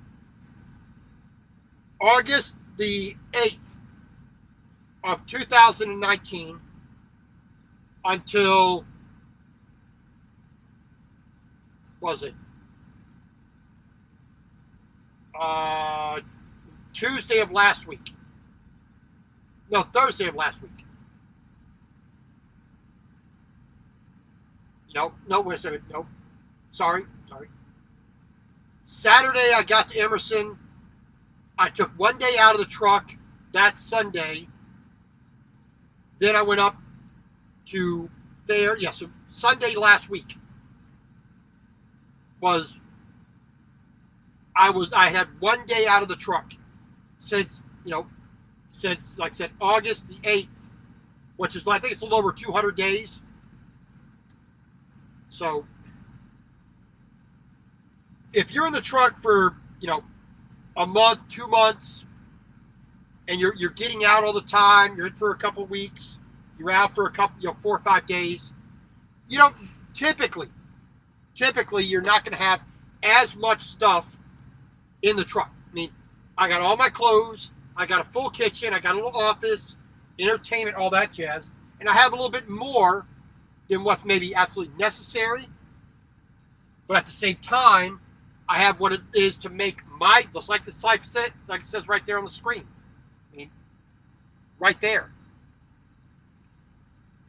August the 8th of 2019 until, was it Tuesday of last week? No, Thursday of last week. No, wait a second. No, sorry. Saturday, I got to Emerson. I took 1 day out of the truck. That's Sunday. Then I went up to there. Yeah, so Sunday last week I had 1 day out of the truck since like I said, August the 8th, which is, I think it's a little over 200 days. So if you're in the truck for, a month, 2 months, and you're getting out all the time, you're in for a couple of weeks, you're out for a couple, 4 or 5 days, you don't typically you're not going to have as much stuff in the truck. I mean, I got all my clothes, I got a full kitchen, I got a little office, entertainment, all that jazz, and I have a little bit more than what's maybe absolutely necessary. But at the same time, I have what it is to make just like the type set, like it says right there on the screen. I mean, right there.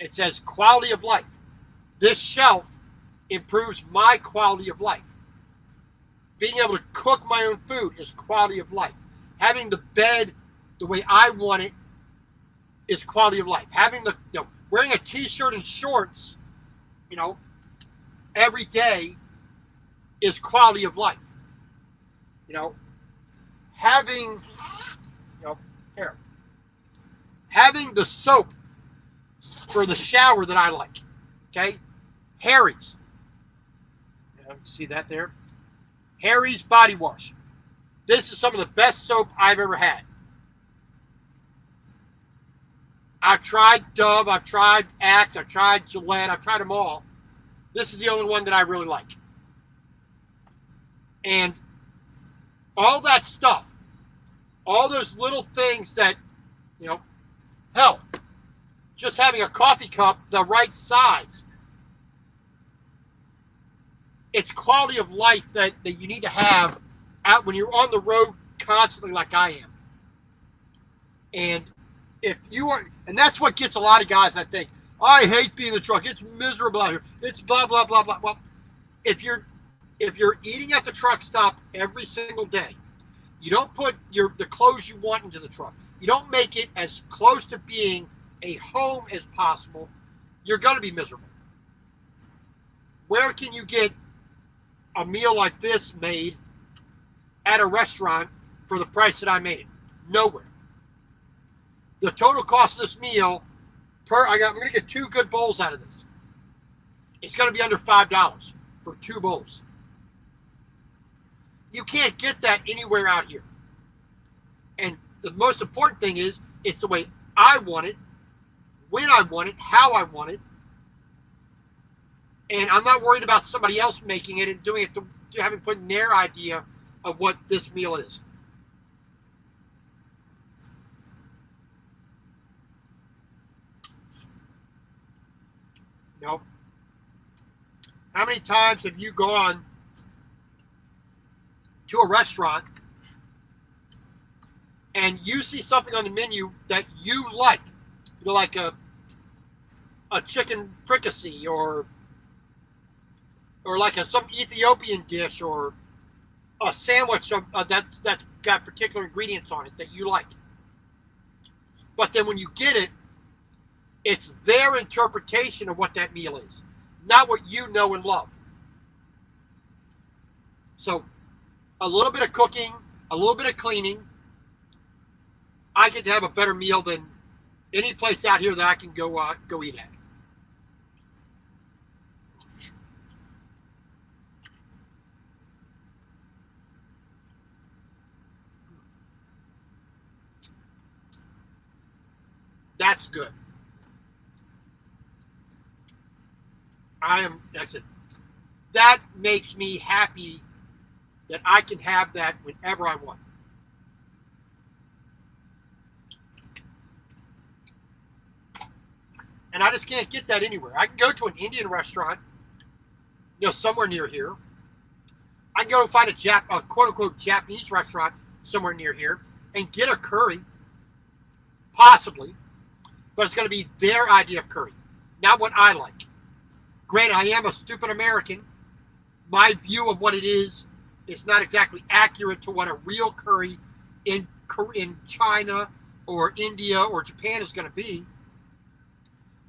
It says quality of life. This shelf improves my quality of life. Being able to cook my own food is quality of life. Having the bed the way I want it is quality of life. Having wearing a t-shirt and shorts, every day is quality of life. Having the soap for the shower that I like. Okay? Harry's. See that there? Harry's body wash. This is some of the best soap I've ever had. I've tried Dove, I've tried Axe, I've tried Gillette, I've tried them all. This is the only one that I really like. And all that stuff, all those little things that, hell, just having a coffee cup the right size, it's quality of life that you need to have out when you're on the road constantly like I am. And if you are, and that's what gets a lot of guys, I think, I hate being in the truck. It's miserable out here. It's blah, blah, blah, blah. Well, if you're eating at the truck stop every single day, you don't put the clothes you want into the truck. You don't make it as close to being a home as possible. You're going to be miserable. Where can you get a meal like this made at a restaurant for the price that I made it? Nowhere. The total cost of this meal I'm going to get 2 good bowls out of this. It's going to be under $5 for 2 bowls. You can't get that anywhere out here. And the most important thing is, it's the way I want it, when I want it, how I want it. And I'm not worried about somebody else making it and doing it to having put in their idea of what this meal is. No. How many times have you gone to a restaurant and you see something on the menu that you like? You know, like a chicken fricassee or like some Ethiopian dish or a sandwich that's got particular ingredients on it that you like. But then when you get it, it's their interpretation of what that meal is, not what you know and love. So a little bit of cooking, a little bit of cleaning, I get to have a better meal than any place out here that I can go eat at. That's good. That's it. That makes me happy that I can have that whenever I want. And I just can't get that anywhere. I can go to an Indian restaurant, somewhere near here. I can go find a quote-unquote Japanese restaurant somewhere near here and get a curry, possibly, but it's going to be their idea of curry, not what I like. Granted, I am a stupid American. My view of what it is not exactly accurate to what a real curry in China or India or Japan is going to be.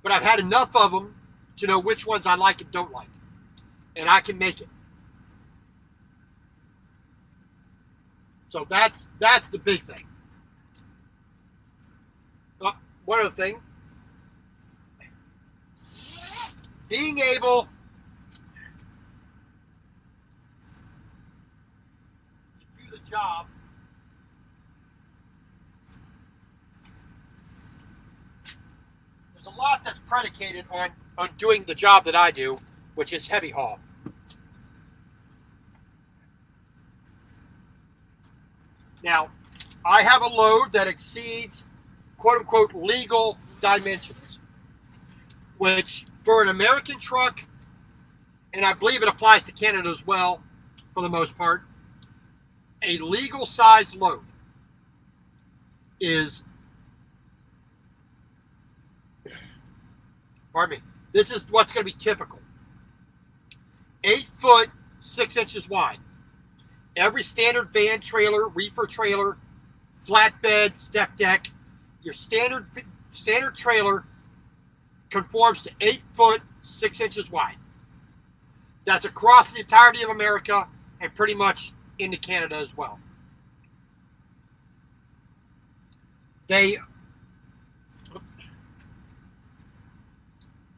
But I've had enough of them to know which ones I like and don't like. And I can make it. So that's the big thing. One other thing. Being able to do the job there's a lot that's predicated on doing the job that I do, which is heavy haul. Now, I have a load that exceeds quote-unquote legal dimensions, which for an American truck, and I believe it applies to Canada as well, for the most part, a legal size load is, pardon me, this is what's going to be typical. 8 foot, 6 inches wide. Every standard van trailer, reefer trailer, flatbed, step deck, your standard trailer conforms to 8 foot, 6 inches wide. That's across the entirety of America and pretty much into Canada as well. The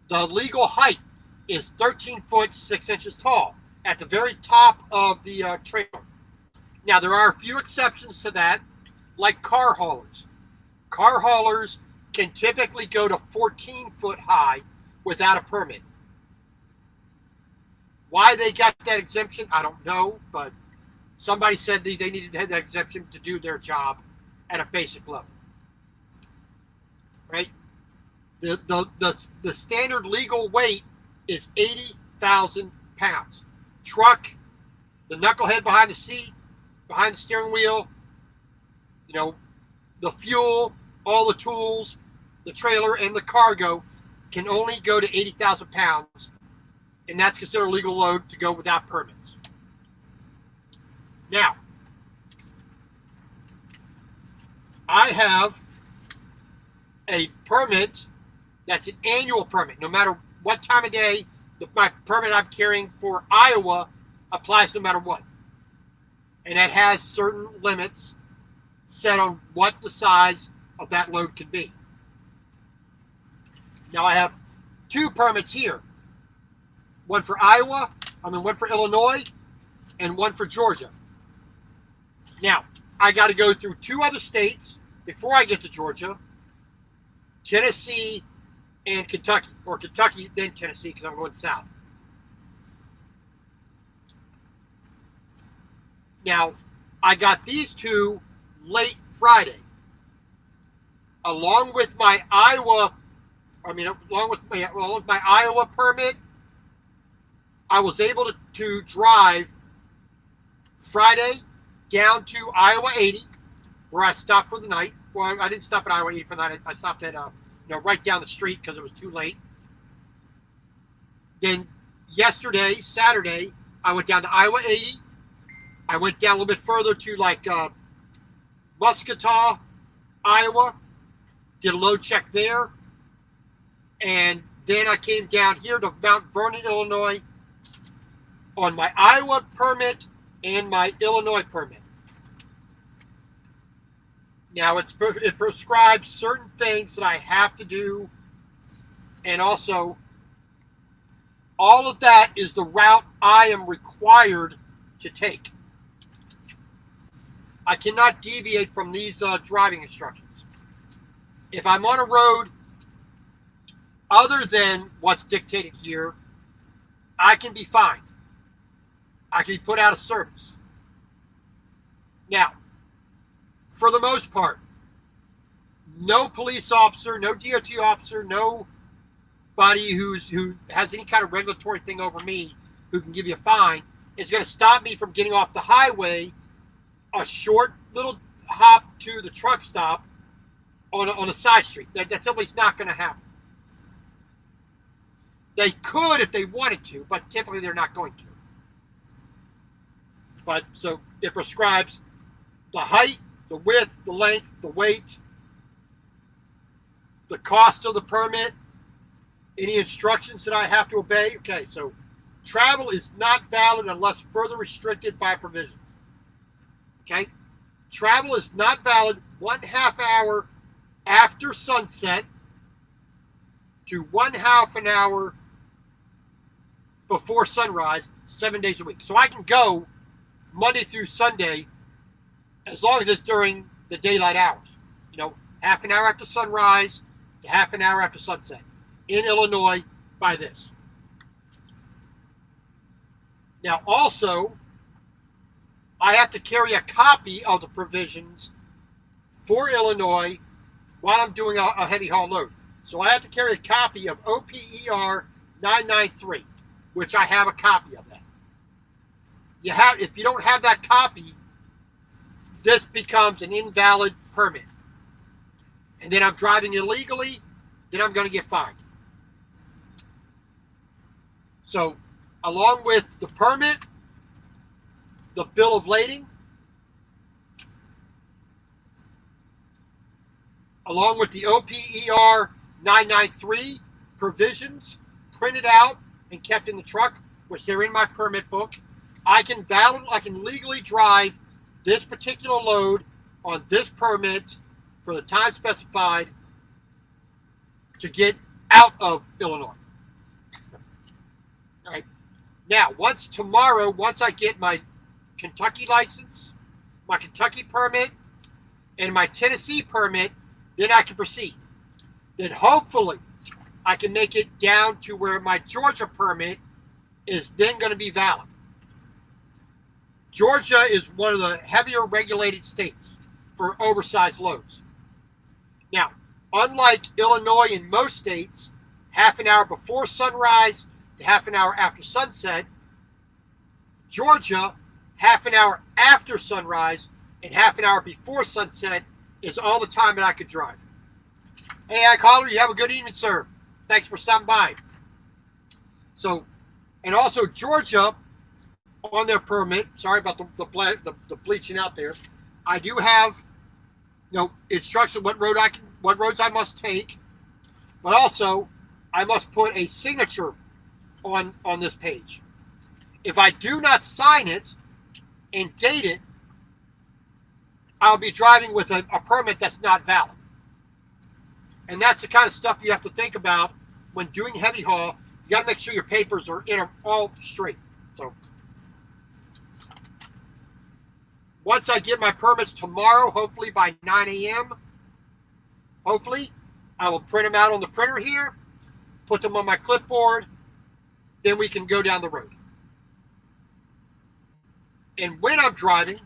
legal height is 13 foot, 6 inches tall at the very top of the trailer. Now, there are a few exceptions to that, like car haulers. Car haulers can typically go to 14 foot high without a permit. Why they got that exemption, I don't know, but somebody said they needed to have that exemption to do their job at a basic level. Right? The standard legal weight is 80,000 pounds. Truck, the knucklehead behind the seat, behind the steering wheel, the fuel, all the tools, the trailer, and the cargo can only go to 80,000 pounds, and that's considered a legal load to go without permits. Now, I have a permit that's an annual permit. No matter what time of day, my permit I'm carrying for Iowa applies no matter what. And that has certain limits set on what the size of that load can be. Now I have two permits here. One for one for Illinois, and one for Georgia. Now, I got to go through two other states before I get to Georgia: Tennessee and Kentucky. Or Kentucky, then Tennessee, because I'm going south. Now, I got these two late Friday. Along with my Iowa permit, I was able to drive Friday down to Iowa 80, where I stopped for the night. Well, I didn't stop at Iowa 80 for the night. I stopped at right down the street because it was too late. Then yesterday, Saturday, I went down to Iowa 80. I went down a little bit further to Muscatine, Iowa. Did a load check there. And then I came down here to Mount Vernon, Illinois on my Iowa permit and my Illinois permit. Now, it prescribes certain things that I have to do, and also all of that is the route I am required to take. I cannot deviate from these driving instructions. If I'm on a road other than what's dictated here, I can be fined. I can be put out of service. Now, for the most part, no police officer, no DOT officer, nobody who has any kind of regulatory thing over me who can give you a fine is going to stop me from getting off the highway a short little hop to the truck stop on a side street. That simply is not going to happen. They could if they wanted to, but typically they're not going to. But so it prescribes the height, the width, the length, the weight, the cost of the permit, any instructions that I have to obey. Okay, so travel is not valid unless further restricted by provision. Okay, travel is not valid 1/2 hour after sunset to 1/2 an hour before sunrise, 7 days a week. So I can go Monday through Sunday as long as it's during the daylight hours. 1/2 an hour after sunrise to 1/2 an hour after sunset in Illinois by this. Now, also, I have to carry a copy of the provisions for Illinois while I'm doing a heavy haul load. So I have to carry a copy of OPER 993, which I have a copy of that. If you don't have that copy, this becomes an invalid permit. And then I'm driving illegally, then I'm going to get fined. So, along with the permit, the bill of lading, along with the OPER 993 provisions printed out and kept in the truck, which they're in my permit book, I can legally drive this particular load on this permit for the time specified to get out of Illinois. All right. Now, once I get my Kentucky license, my Kentucky permit, and my Tennessee permit, then I can proceed. Then hopefully I can make it down to where my Georgia permit is then going to be valid. Georgia is one of the heavier regulated states for oversized loads. Now, unlike Illinois and most states, 1/2 an hour before sunrise to 1/2 an hour after sunset, Georgia, 1/2 an hour after sunrise and 1/2 an hour before sunset is all the time that I could drive. Hey, I caller, you have a good evening, sir. Thanks for stopping by. So, and also Georgia on their permit. Sorry about the bleaching out there. I do have, instructions what roads I must take, but also I must put a signature on this page. If I do not sign it and date it, I'll be driving with a permit that's not valid. And that's the kind of stuff you have to think about when doing heavy haul. You got to make sure your papers are all straight. So once I get my permits tomorrow, hopefully by 9 a.m., hopefully, I will print them out on the printer here, put them on my clipboard, then we can go down the road. And when I'm driving,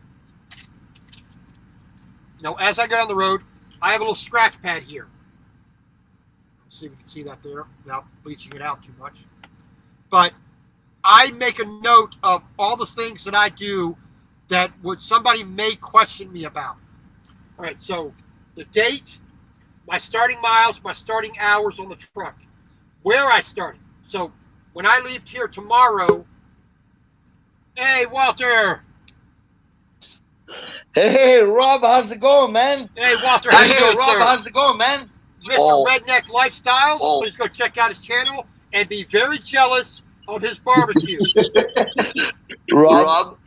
as I go down the road, I have a little scratch pad here. See if we can see that there without bleaching it out too much. But I make a note of all the things that I do that somebody may question me about. All right, so the date, my starting miles, my starting hours on the truck, where I started. So when I leave here tomorrow, hey, Walter. Hey, Rob, how's it going, man? Hey, Walter, how you doing, Rob, sir? how's it going, man? Mr. Redneck Lifestyles. Please go check out his channel and be very jealous of his barbecue. Rob,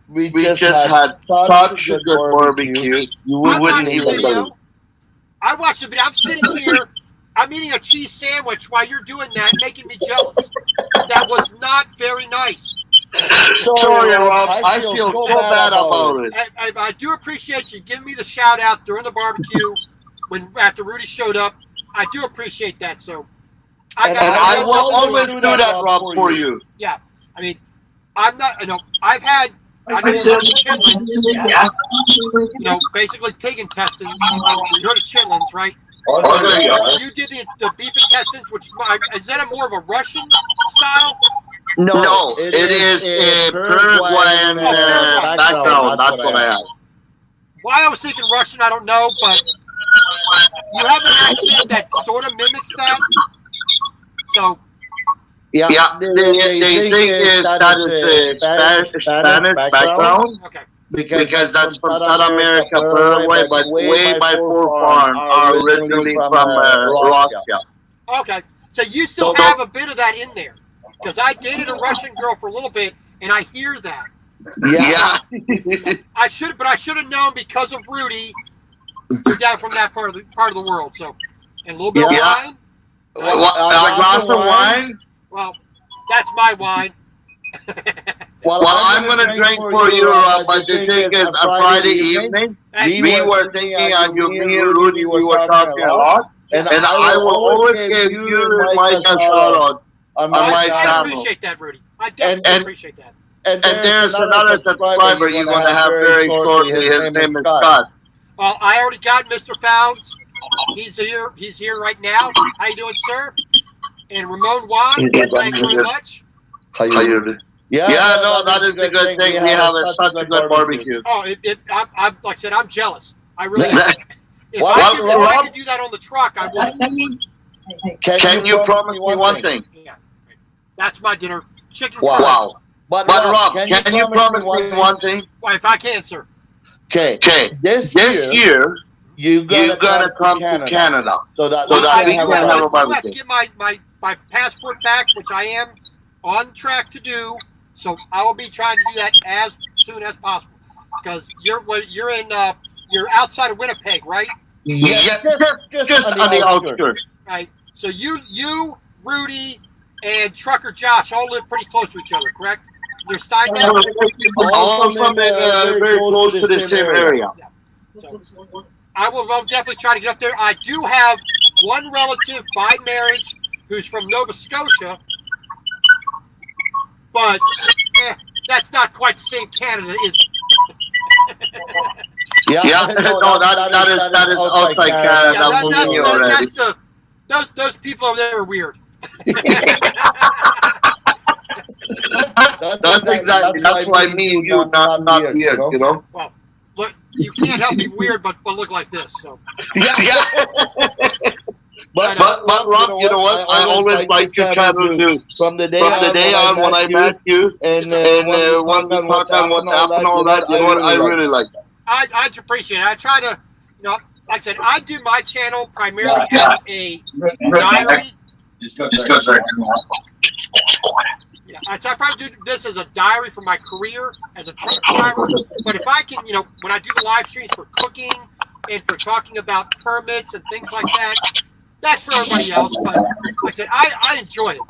we just had such a good barbecue. You wouldn't even believe. I watched the video. I'm sitting here. I'm eating a cheese sandwich while you're doing that, making me jealous. That was not very nice. Sorry, Rob. I feel so bad about it. I do appreciate you giving me the shout out during the barbecue after Rudy showed up. I do appreciate that. So I will always do that, Rob, for you. Yeah. I mean, I'm not, I've had chitlins, basically pig intestines. You heard of chitlins, right? You did the beef intestines, which is that more of a Russian style? No, it is a Paraguayan background. That's what I have. Why I was thinking Russian, I don't know, but you have an accent that sort of mimics that. So, they think that is a Spanish background. Okay. Because that's from South America, Paraguay, but way my forefathers are originally from Russia. Okay, so you still have a bit of that in there. Because I dated a Russian girl for a little bit, and I hear that. Yeah. I should have known because of Rudy. You're down from that part of the world. So, and a little bit of wine. A glass of wine. Well, that's my wine. Well, I'm going to drink for you, but the thing is, on Friday evening, we were thinking on you, me and Rudy, we were talking a lot, and I will always give you my shout out on my channel. I appreciate that, Rudy. I definitely appreciate that. And there's another subscriber you're going to have very shortly. His name is Scott. Well, I already got Mr. Fouds. He's here. He's here right now. How you doing, sir? And Ramon Juan, thank you very much. How you doing? Yeah, no, that is the good thing. We have such a good barbecue. Oh, I'm like I said, I'm jealous. I really am. If I could do that on the truck, I would. Can you promise me one thing? Yeah. That's my dinner. Chicken curry. Wow. But Rob, can you promise me one thing? Well, if I can, sir. Okay. This year, you're gonna come to Canada. So that we can have a barbecue. I have to get my passport back, which I am on track to do. So I will be trying to do that as soon as possible. Because you're outside of Winnipeg, right? Yes, just on the outskirts. Right. So you, Rudy, and Trucker Josh all live pretty close to each other, correct? You're Steinbach? All from very close to the same area. Yeah. So, I'll definitely try to get up there. I do have one relative by marriage who's from Nova Scotia, but that's not quite the same Canada, is it? Yeah, no, that is outside Canada. Those people over there are weird. That's exactly. That's why me and you not weird, you know. Well, look, you can't help me weird, but look like this. So. Yeah. But Rob, you know what? I always liked your channel too. From the day on when I met you, and when we talked on WhatsApp and all that, you know what? I really like that. I appreciate it. I try to, like I said, I do my channel primarily as a diary. Just go check. Yeah, I probably do this as a diary for my career as a truck driver. But if I can, when I do the live streams for cooking and for talking about permits and things like that, that's for everybody else. But like I said, I enjoy it.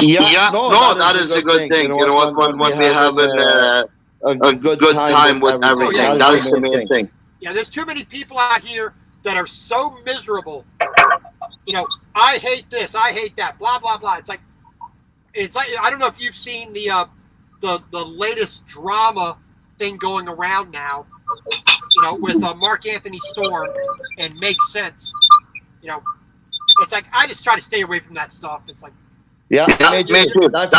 Yeah, no, that is a good thing. You know what? When we have a good time with everything, that is the main thing. Yeah, there's too many people out here that are so miserable. I hate this, I hate that, blah blah blah. It's like I don't know if you've seen the latest drama thing going around now. With Mark Anthony Storm and Makes Sense. It's like I just try to stay away from that stuff. It's like me too. That's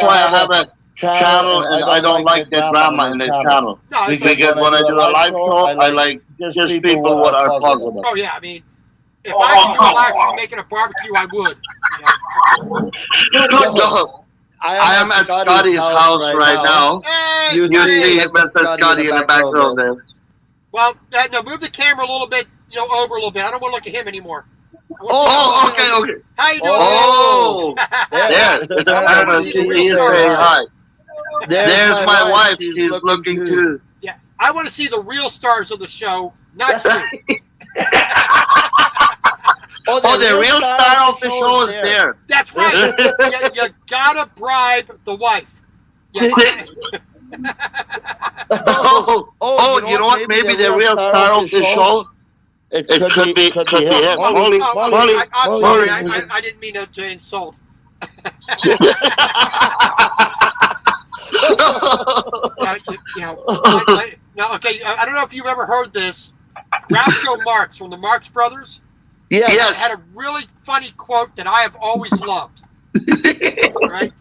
why I have a channel, and I don't like the drama in the channel. No, because when I do a live show, I like just people what are talking about. Oh yeah, I mean, if I could do a live show making a barbecue, I would. No. I am at Scotty's house right now. Hey, you see Mr. Scotty in the background there. Well, no, move the camera a little bit, over a little bit. I don't want to look at him anymore. Okay. How you doing? Oh, there. He is saying hi. There's my wife. She's looking too. Yeah, I want to see the real stars of the show, not you. The real star of the show is there. That's right. You gotta bribe the wife. You know what? Maybe the real star of the show. It could be him. Molly. I'm sorry. I didn't mean to insult. Okay. I don't know if you've ever heard this. Groucho Marx from the Marx Brothers. Yes. Had a really funny quote that I have always loved. Right?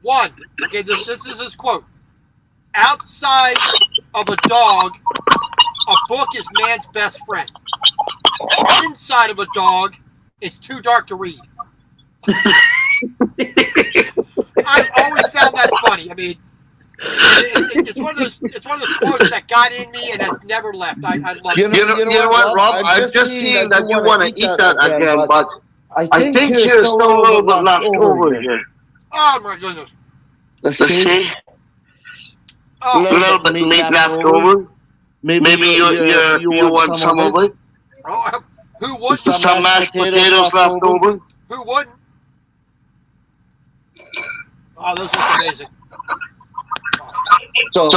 One. Okay, this is his quote. Outside of a dog, a book is man's best friend. Inside of a dog, it's too dark to read. I've always found that funny. I mean, it's one of those quotes that got in me and has never left. I love it. You know what, Rob? I've just seen that you want to eat that again, but I think there's still a little bit left over here. Oh my goodness. Let's see. Oh, a little bit of meat left over. Maybe you want some of it. Oh, who wouldn't? Some mashed potatoes left over. Who wouldn't? Oh, those look amazing. So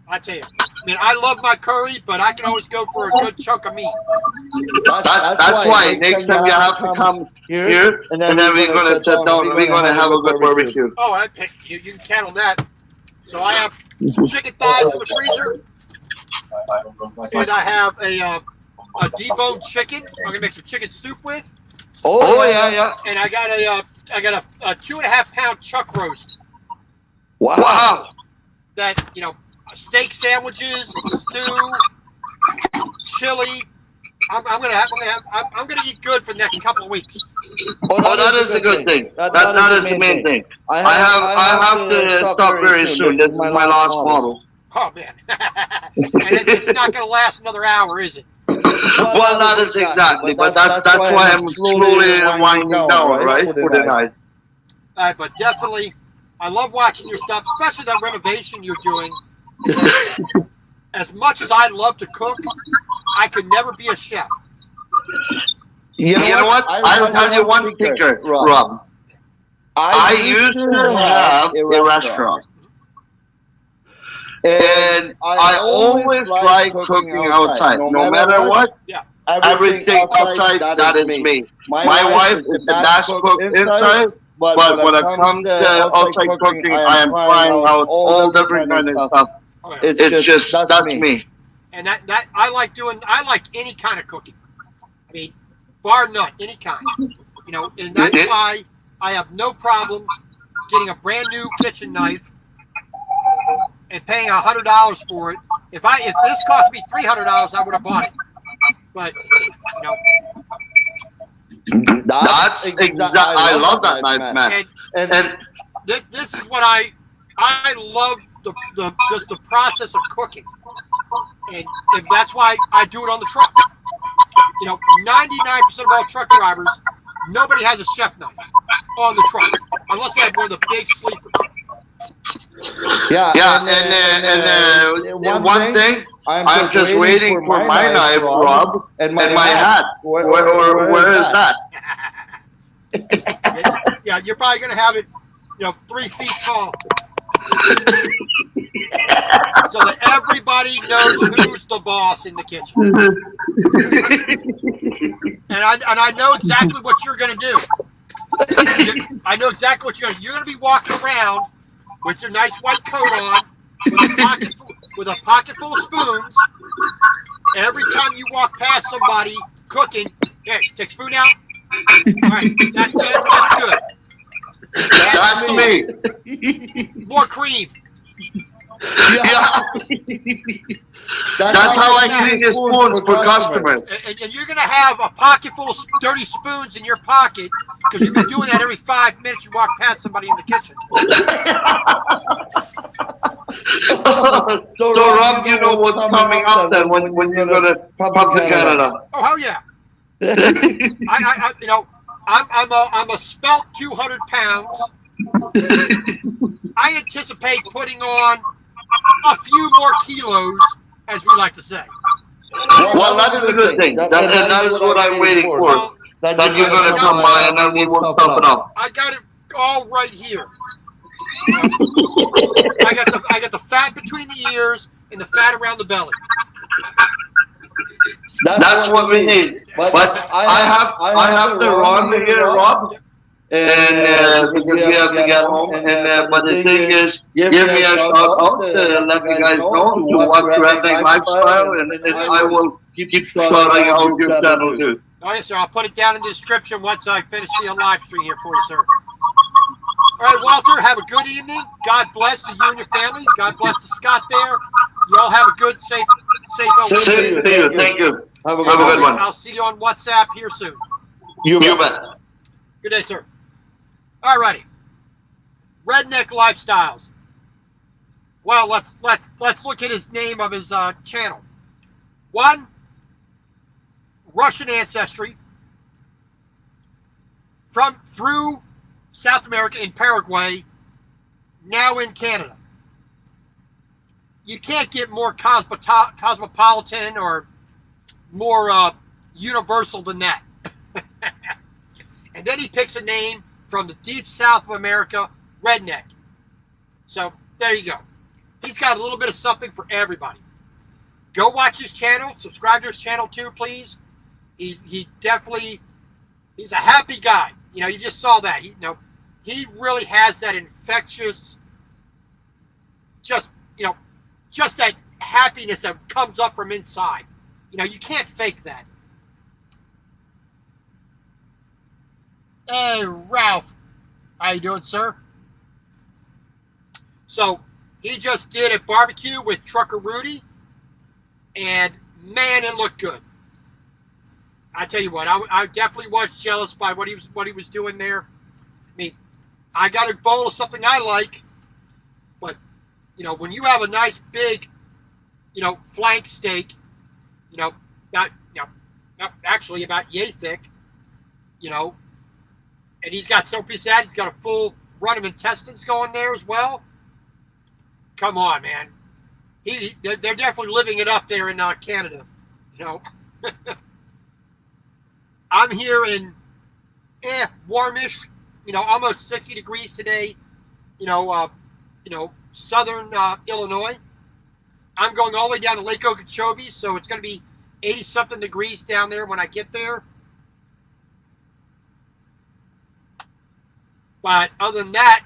I tell you, I mean, I love my curry, but I can always go for a good chunk of meat. That's why next time you have to come here, and then we're gonna sit down and we're gonna have a good barbecue. Oh, you can count on that. So I have chicken thighs in the freezer, and I have a deboned chicken. I'm gonna make some chicken soup with. Oh yeah. And I got a 2.5 pound chuck roast. Wow. That steak sandwiches, stew, chili. I'm gonna eat good for the next couple of weeks. Oh, that is a good thing. That is the main thing. I have to stop very soon. This is my last bottle. Oh man, and it's not gonna last another hour, is it? Well, not as exactly, but that's why I'm slowly winding down, right, for the night. But definitely, I love watching your stuff, especially that renovation you're doing. As much as I love to cook, I could never be a chef. You know what? I'll tell you one secret, Rob. I used to have a restaurant. And I always like cooking outside, no matter what. Yeah. Everything outside, that is me. My wife is the best cook inside, but when it comes to outside cooking, I am trying out all different kind of stuff. It's just, that's me. And that I like any kind of cooking. I mean, bar none, any kind. And that's why I have no problem getting a brand new kitchen knife and paying $100 for it. If this cost me $300, I would have bought it. But That's exactly. I love that knife, man. And this is what I love just the process of cooking, and that's why I do it on the truck. 99% of all truck drivers, nobody has a chef knife on the truck unless they have one of the big sleepers. Yeah, and one thing, I'm just waiting for my knife, Rob, and my hat. Where is that? Yeah, you're probably gonna have it, 3 feet tall, so that everybody knows who's the boss in the kitchen. And I know exactly what you're gonna do. I know exactly what you're gonna do. You're gonna be walking around with your nice white coat on, with a pocket full of spoons. Every time you walk past somebody cooking, hey, take a spoon out. All right, that's good. That's me. More cream. Yeah. That's how I clean this spoon for customers. And you're going to have a pocket full of dirty spoons in your pocket because you've been doing that every 5 minutes you walk past somebody in the kitchen. So Rob, you know what's coming up then when you're going to come to Canada. Oh, hell yeah. I'm a svelte 200 pounds. I anticipate putting on a few more kilos, as we like to say. Well, that is a good thing. That is what I'm waiting for. That you're going to come by and then we will top it up. I got it all right here. I got the fat between the ears and the fat around the belly. That's what we need. But I have to run here, Rob. And because we have to get home. But the thing is, give me a shout out, let you guys know you watch Redneck Lifestyle, and I will keep shouting out your channel too. Oh yes, sir. I'll put it down in the description once I finish the live stream here for you, sir. All right, Walter, have a good evening. God bless to you and your family. God bless to Scott there. You all have a good, safe Same to you. Thank you. Have a good one. I'll see you on WhatsApp here soon. You bet. Good day, sir. All righty. Redneck Lifestyles. Well, let's look at his name of his channel. 1, Russian ancestry. Through South America in Paraguay, now in Canada. You can't get more cosmopolitan or more universal than that. And then he picks a name from the deep south of America, redneck. So there you go. He's got a little bit of something for everybody. Go watch his channel. Subscribe to his channel too, please. He definitely, he's a happy guy. You just saw that. He really has that infectious, just that happiness that comes up from inside. You can't fake that. Hey, Ralph. How you doing, sir? So, he just did a barbecue with Trucker Rudy, and man, it looked good. I tell you what, I definitely was jealous by what he was doing there. I mean, I got a bowl of something I like, but when you have a nice big, flank steak, actually about yay thick, and he's got some piece of that. He's got a full run of intestines going there as well. Come on, man. They're definitely living it up there in Canada. I'm here in warmish, almost 60 degrees today. Southern Illinois. I'm going all the way down to Lake Okeechobee, so it's going to be 80-something degrees down there when I get there. But other than that,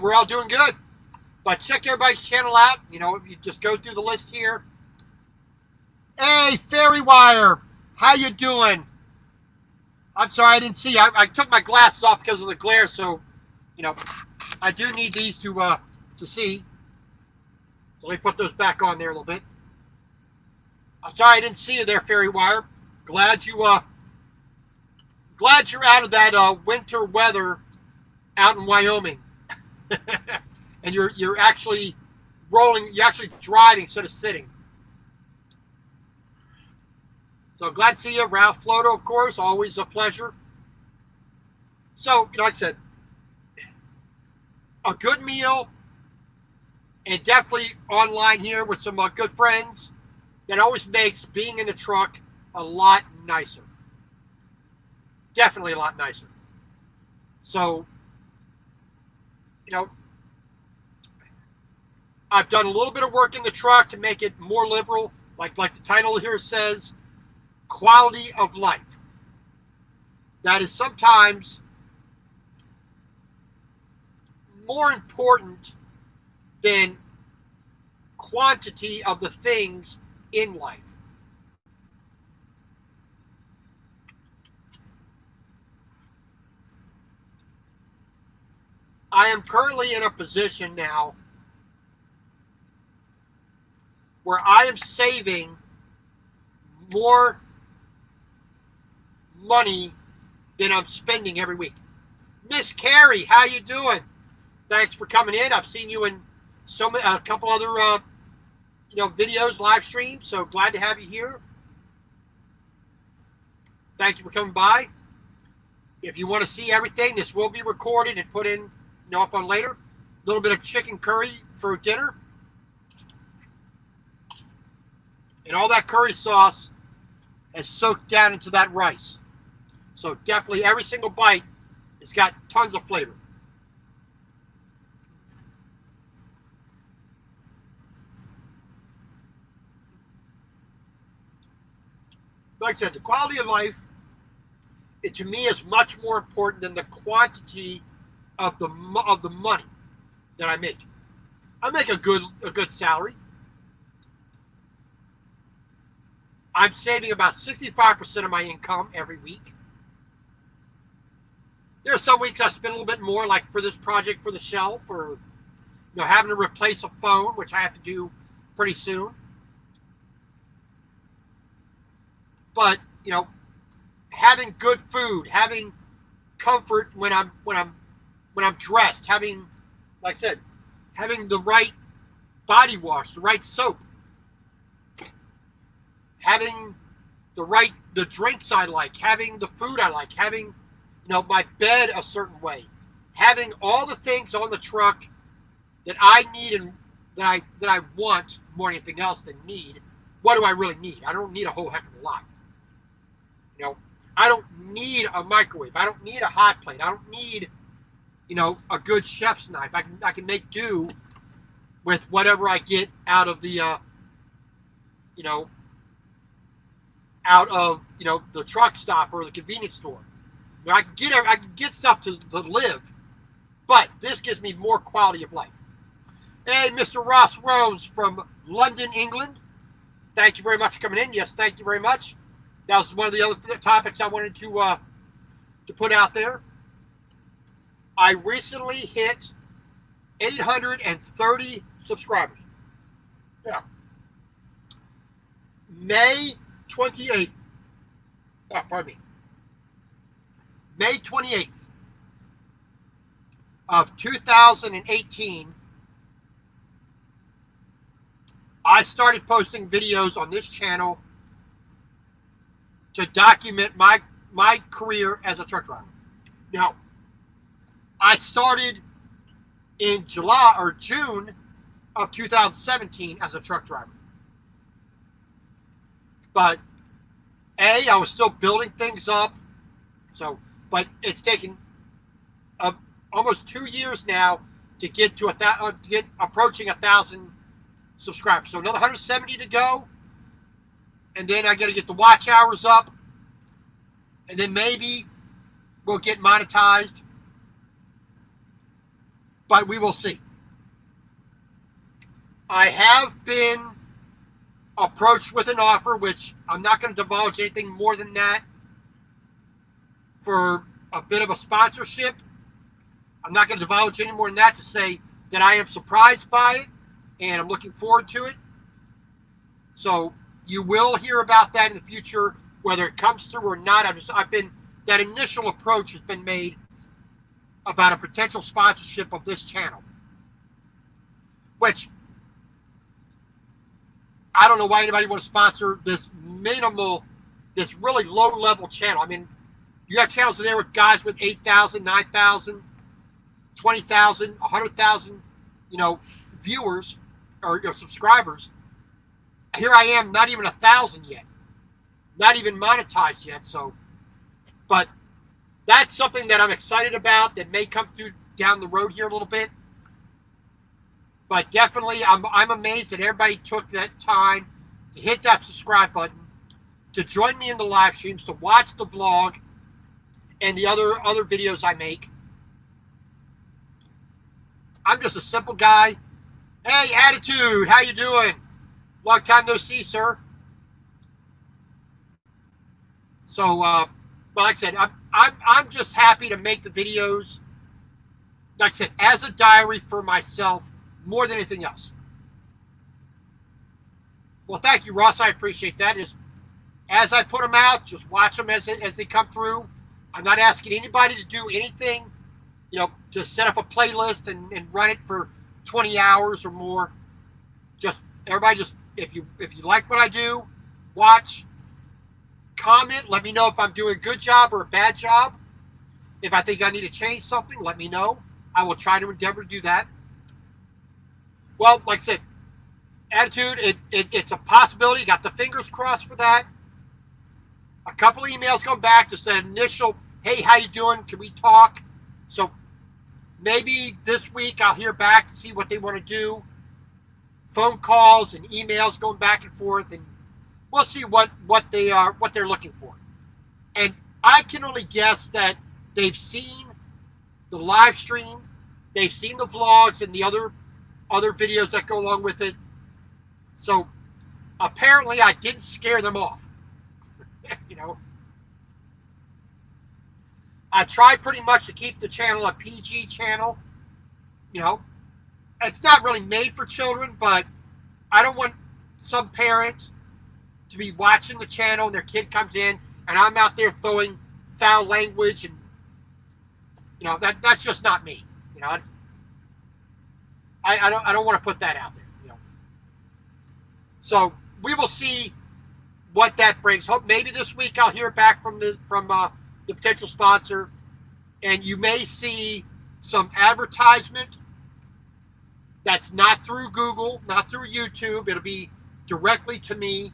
we're all doing good. But check everybody's channel out. You just go through the list here. Hey, Fairy Wire, how you doing? I'm sorry, I didn't see. I took my glasses off because of the glare, so I do need these to see. So let me put those back on there a little bit. I'm sorry I didn't see you there, Fairy Wire. Glad you glad you're out of that winter weather out in Wyoming, and you're actually rolling. You're actually driving instead of sitting. So glad to see you, Ralph Floto, of course. Always a pleasure. So, like I said, a good meal, and definitely online here with some good friends. That always makes being in the truck a lot nicer. Definitely a lot nicer. So, I've done a little bit of work in the truck to make it more liberal, like the title here says, quality of life. That is sometimes more important than quantity of the things in life. I am currently in a position now where I am saving more money than I'm spending every week. Miss Carrie, how you doing? Thanks for coming in. I've seen you in a couple other videos, live streams. So glad to have you here. Thank you for coming by. If you want to see everything, this will be recorded and put in up on later. A little bit of chicken curry for dinner. And all that curry sauce has soaked down into that rice. So definitely every single bite has got tons of flavor. Like I said, the quality of life, to me, is much more important than the quantity of the money that I make. I make a good salary. I'm saving about 65% of my income every week. There are some weeks I spend a little bit more, like for this project for the shelf, or having to replace a phone, which I have to do pretty soon. But having good food, having comfort when I'm dressed, having, like I said, having the right body wash, the right soap, having the drinks I like, having the food I like, having my bed a certain way, having all the things on the truck that I need and that I want more than anything else than need. What do I really need? I don't need a whole heck of a lot. I don't need a microwave. I don't need a hot plate. I don't need a good chef's knife. I can make do with whatever I get out of the the truck stop or the convenience store. I can get stuff to live, but this gives me more quality of life. Hey, Mr. Ross Rhodes from London, England. Thank you very much for coming in. Yes, thank you very much. That was one of the other topics I wanted to put out there. I recently hit 830 subscribers. Yeah. May 28th. Oh, pardon me. May 28th of 2018, I started posting videos on this channel to document my career as a truck driver. Now, I started in July or June of 2017 as a truck driver. But I was still building things up. But it's taken almost 2 years now to get to approaching 1,000 subscribers. So another 170 to go, and then I got to get the watch hours up, and then maybe we'll get monetized. But we will see. I have been approached with an offer, which I'm not going to divulge anything more than that, for a bit of a sponsorship. I'm not going to divulge any more than that to say that I am surprised by it and I'm looking forward to it. So you will hear about that in the future, whether it comes through or not. that initial approach has been made about a potential sponsorship of this channel, which I don't know why anybody would sponsor this this really low-level channel. I mean, you have channels there with guys with 8,000, 9,000, 20,000, 100,000, viewers or subscribers. Here I am, not even 1,000 yet, not even monetized yet. So, but that's something that I'm excited about that may come through down the road here a little bit. But definitely, I'm amazed that everybody took that time to hit that subscribe button, to join me in the live streams, to watch the vlog and the other videos I make. I'm just a simple guy. Hey, Attitude, how you doing? Long time no see, sir. So, but like I said, I'm just happy to make the videos, like I said, as a diary for myself more than anything else. Well, thank you, Ross. I appreciate that. Just as I put them out, just watch them as they come through. I'm not asking anybody to do anything, to set up a playlist and run it for 20 hours or more. Just everybody, if you like what I do, watch, comment, let me know if I'm doing a good job or a bad job. If I think I need to change something, let me know. I will try to endeavor to do that. Well, like I said, Attitude, it's a possibility. Got the fingers crossed for that. A couple of emails come back, just an initial, hey, how you doing? Can we talk? So maybe this week I'll hear back to see what they want to do. Phone calls and emails going back and forth, and we'll see what they're looking for. And I can only guess that they've seen the live stream, they've seen the vlogs and the other videos that go along with it. So apparently I didn't scare them off. I try pretty much to keep the channel a PG channel. It's not really made for children, but I don't want some parents to be watching the channel and their kid comes in and I'm out there throwing foul language and that's just not me. I don't want to put that out there. So we will see what that brings. Hope maybe this week I'll hear back from the potential sponsor, and you may see some advertisement that's not through Google, not through YouTube. It'll be directly to me.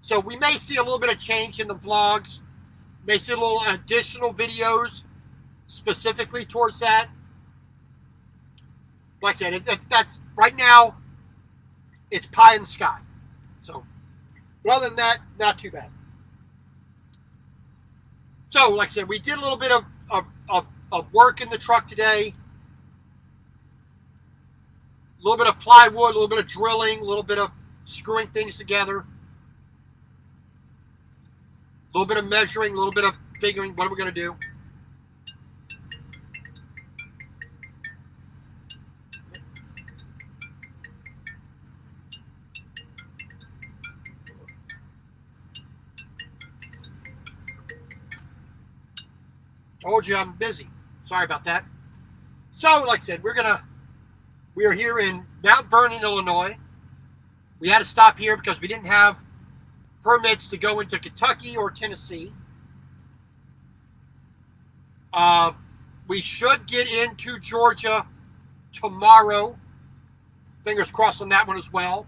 So we may see a little bit of change in the vlogs. May see a little additional videos specifically towards that. Like I said, that's right now, it's pie in the sky. So, but other than that, not too bad. So, like I said, we did a little bit of work in the truck today. A little bit of plywood, a little bit of drilling, a little bit of screwing things together. A little bit of measuring, a little bit of figuring what are we going to do. Told you I'm busy. Sorry about that. So, like I said, we are here in Mount Vernon, Illinois. We had to stop here because we didn't have permits to go into Kentucky or Tennessee. We should get into Georgia tomorrow. Fingers crossed on that one as well.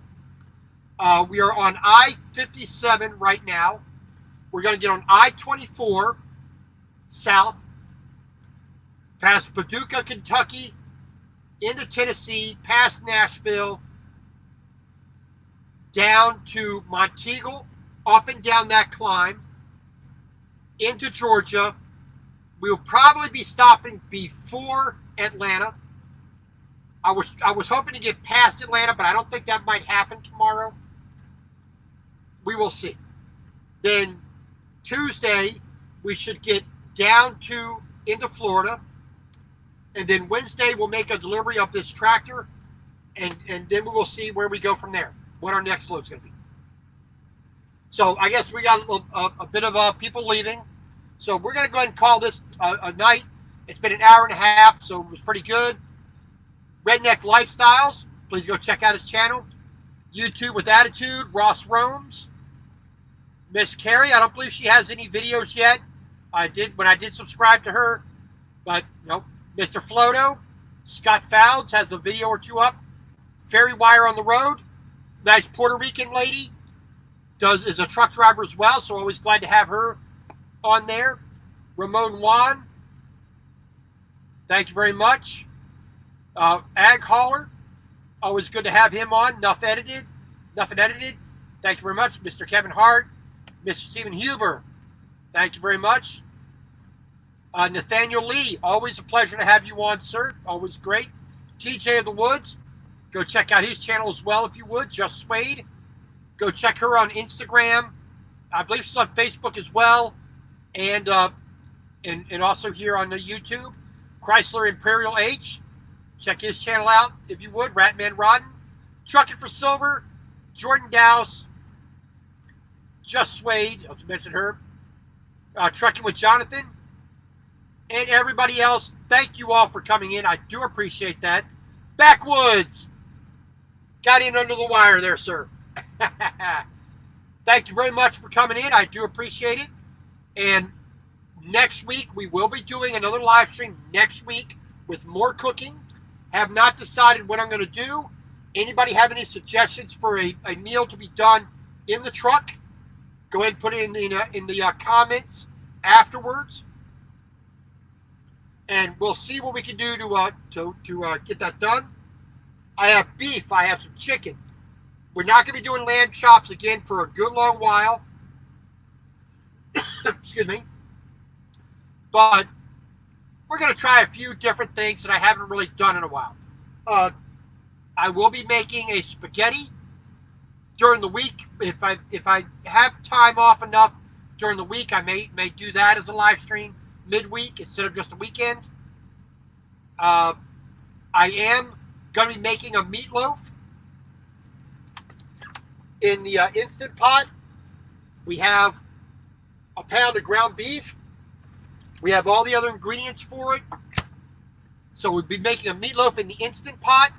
We are on I-57 right now. We're going to get on I-24 south, past Paducah, Kentucky, into Tennessee, past Nashville, down to Monteagle, up and down that climb, into Georgia. We'll probably be stopping before Atlanta. I was hoping to get past Atlanta, but I don't think that might happen tomorrow. We will see. Then Tuesday, we should get down into Florida. And then Wednesday, we'll make a delivery of this tractor. And then we will see where we go from there, what our next load's going to be. So I guess we got a bit of people leaving. So we're going to go ahead and call this a night. It's been an hour and a half, so it was pretty good. Redneck Lifestyles. Please go check out his channel. YouTube with Attitude. Ross Roams. Miss Carrie. I don't believe she has any videos yet. I did when I did subscribe to her. But, nope. Mr. Floto. Scott Fouds has a video or two up. Fairy Wire on the Road. Nice Puerto Rican lady. Is a truck driver as well, so always glad to have her on there. Ramon Juan. Thank you very much. Ag Hauler. Always good to have him on. Nothing edited. Thank you very much. Mr. Kevin Hart. Mr. Stephen Huber. Thank you very much. Nathaniel Lee. Always a pleasure to have you on, sir. Always great. TJ of the Woods. Go check out his channel as well if you would. Just Suede. Go check her on Instagram. I believe she's on Facebook as well. And also here on the YouTube. Chrysler Imperial H. Check his channel out if you would. Ratman Rodden. Trucking for Silver. Jordan Dowse. Just Suede. I'll mention her. Trucking with Jonathan. And everybody else. Thank you all for coming in. I do appreciate that. Backwoods. Got in under the wire there, sir. Thank you very much for coming in. I do appreciate it. And next week, we will be doing another live stream next week with more cooking. Have not decided what I'm going to do. Anybody have any suggestions for a meal to be done in the truck? Go ahead and put it in the comments afterwards. And we'll see what we can do to get that done. I have beef. I have some chicken. We're not going to be doing lamb chops again for a good long while. Excuse me. But we're going to try a few different things that I haven't really done in a while. I will be making a spaghetti during the week. If I have time off enough during the week, I may do that as a live stream midweek instead of just a weekend. I am going to be making a meatloaf in the Instant Pot. We have a pound of ground beef. We have all the other ingredients for it. So we'll be making a meatloaf in the Instant Pot.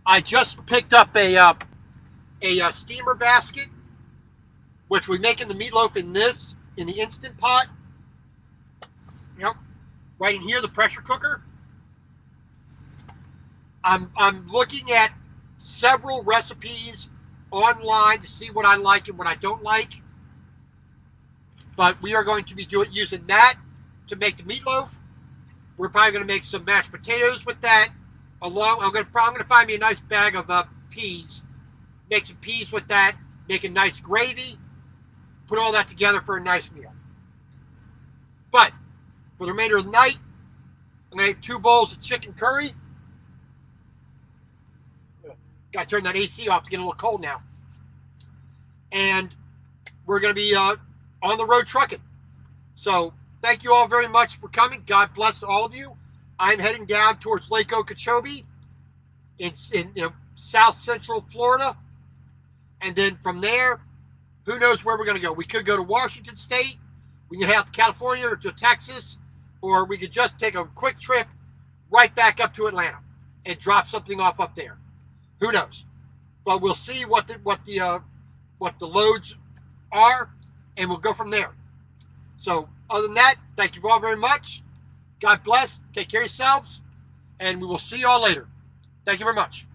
I just picked up a steamer basket, which we're making the meatloaf in the Instant Pot. Yep. Right in here, the pressure cooker. I'm looking at several recipes online to see what I like and what I don't like. But we are going to be using that to make the meatloaf. We're probably going to make some mashed potatoes with that. I'm going to find me a nice bag of peas. Make some peas with that. Make a nice gravy. Put all that together for a nice meal. But for the remainder of the night, I'm going to have 2 bowls of chicken curry. Got to turn that AC off to get a little cold now. And we're going to be on the road trucking. So thank you all very much for coming. God bless all of you. I'm heading down towards Lake Okeechobee in south central Florida. And then from there, who knows where we're going to go. We could go to Washington State. We can head out to California or to Texas. Or we could just take a quick trip right back up to Atlanta and drop something off up there. Who knows? But we'll see what the loads are, and we'll go from there. So other than that, thank you all very much. God bless. Take care of yourselves, and we will see you all later. Thank you very much.